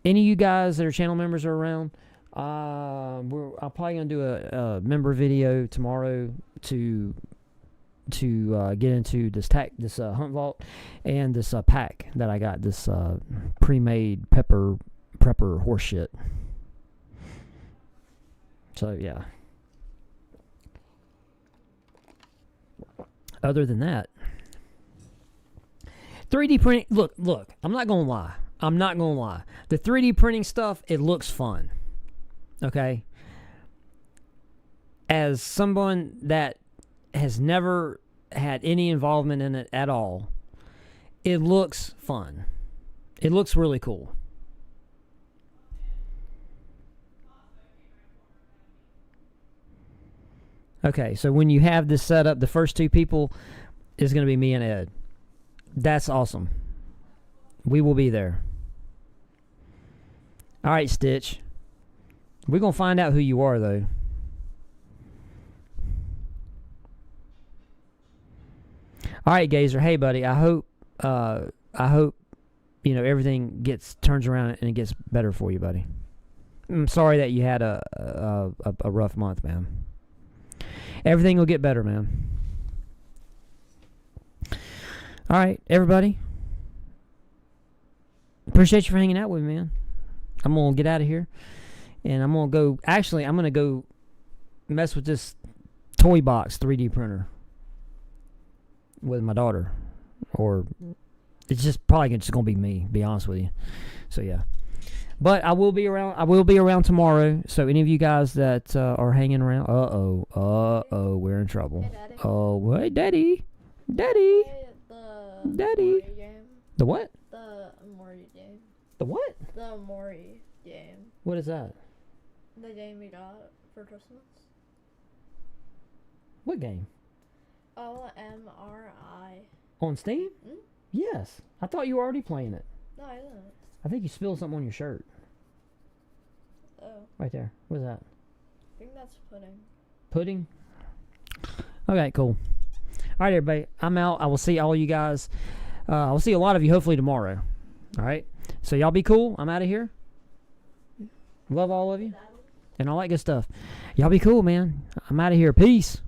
any of you guys that are channel members are around, I'm probably gonna do a member video tomorrow to get into this hunt vault and this pack that I got, this pre-made prepper horse shit. So yeah. Other than that, 3D printing. Look. I'm not gonna lie. The 3D printing stuff, it looks fun. Okay. As someone that has never had any involvement in it at all, it looks fun. It looks really cool. Okay, so when you have this set up, the first two people is going to be me and Ed. That's awesome. We will be there. All right, Stitch. We're going to find out who you are, though. All right, Gazer. Hey, buddy. I hope you know, everything turns around and it gets better for you, buddy. I'm sorry that you had a rough month, man. Everything will get better, man. All right, everybody. Appreciate you for hanging out with me, man. I'm going to get out of here. And I'm going to go... Actually, I'm going to go mess with this Toy Box 3D printer with my daughter. Or it's just probably just going to be me, be honest with you. So, yeah. But I will be around. I will be around tomorrow. So any of you guys that are hanging around... we're in trouble. Hey, Daddy. Oh, wait, Daddy. Daddy. Play Daddy. Mori game. The what? The Mori game. The what? The Mori game. What is that? The game we got for Christmas. What game? OMRI. On Steam? Hmm? Yes. I thought you were already playing it. No, I didn't. I think you spilled something on your shirt. Oh, Right there. What is that? I think that's pudding. Pudding? Okay, cool. All right, everybody. I'm out. I will see all you guys. I will see a lot of you hopefully tomorrow. All right? So y'all be cool. I'm out of here. Love all of you. And all that good stuff. Y'all be cool, man. I'm out of here. Peace.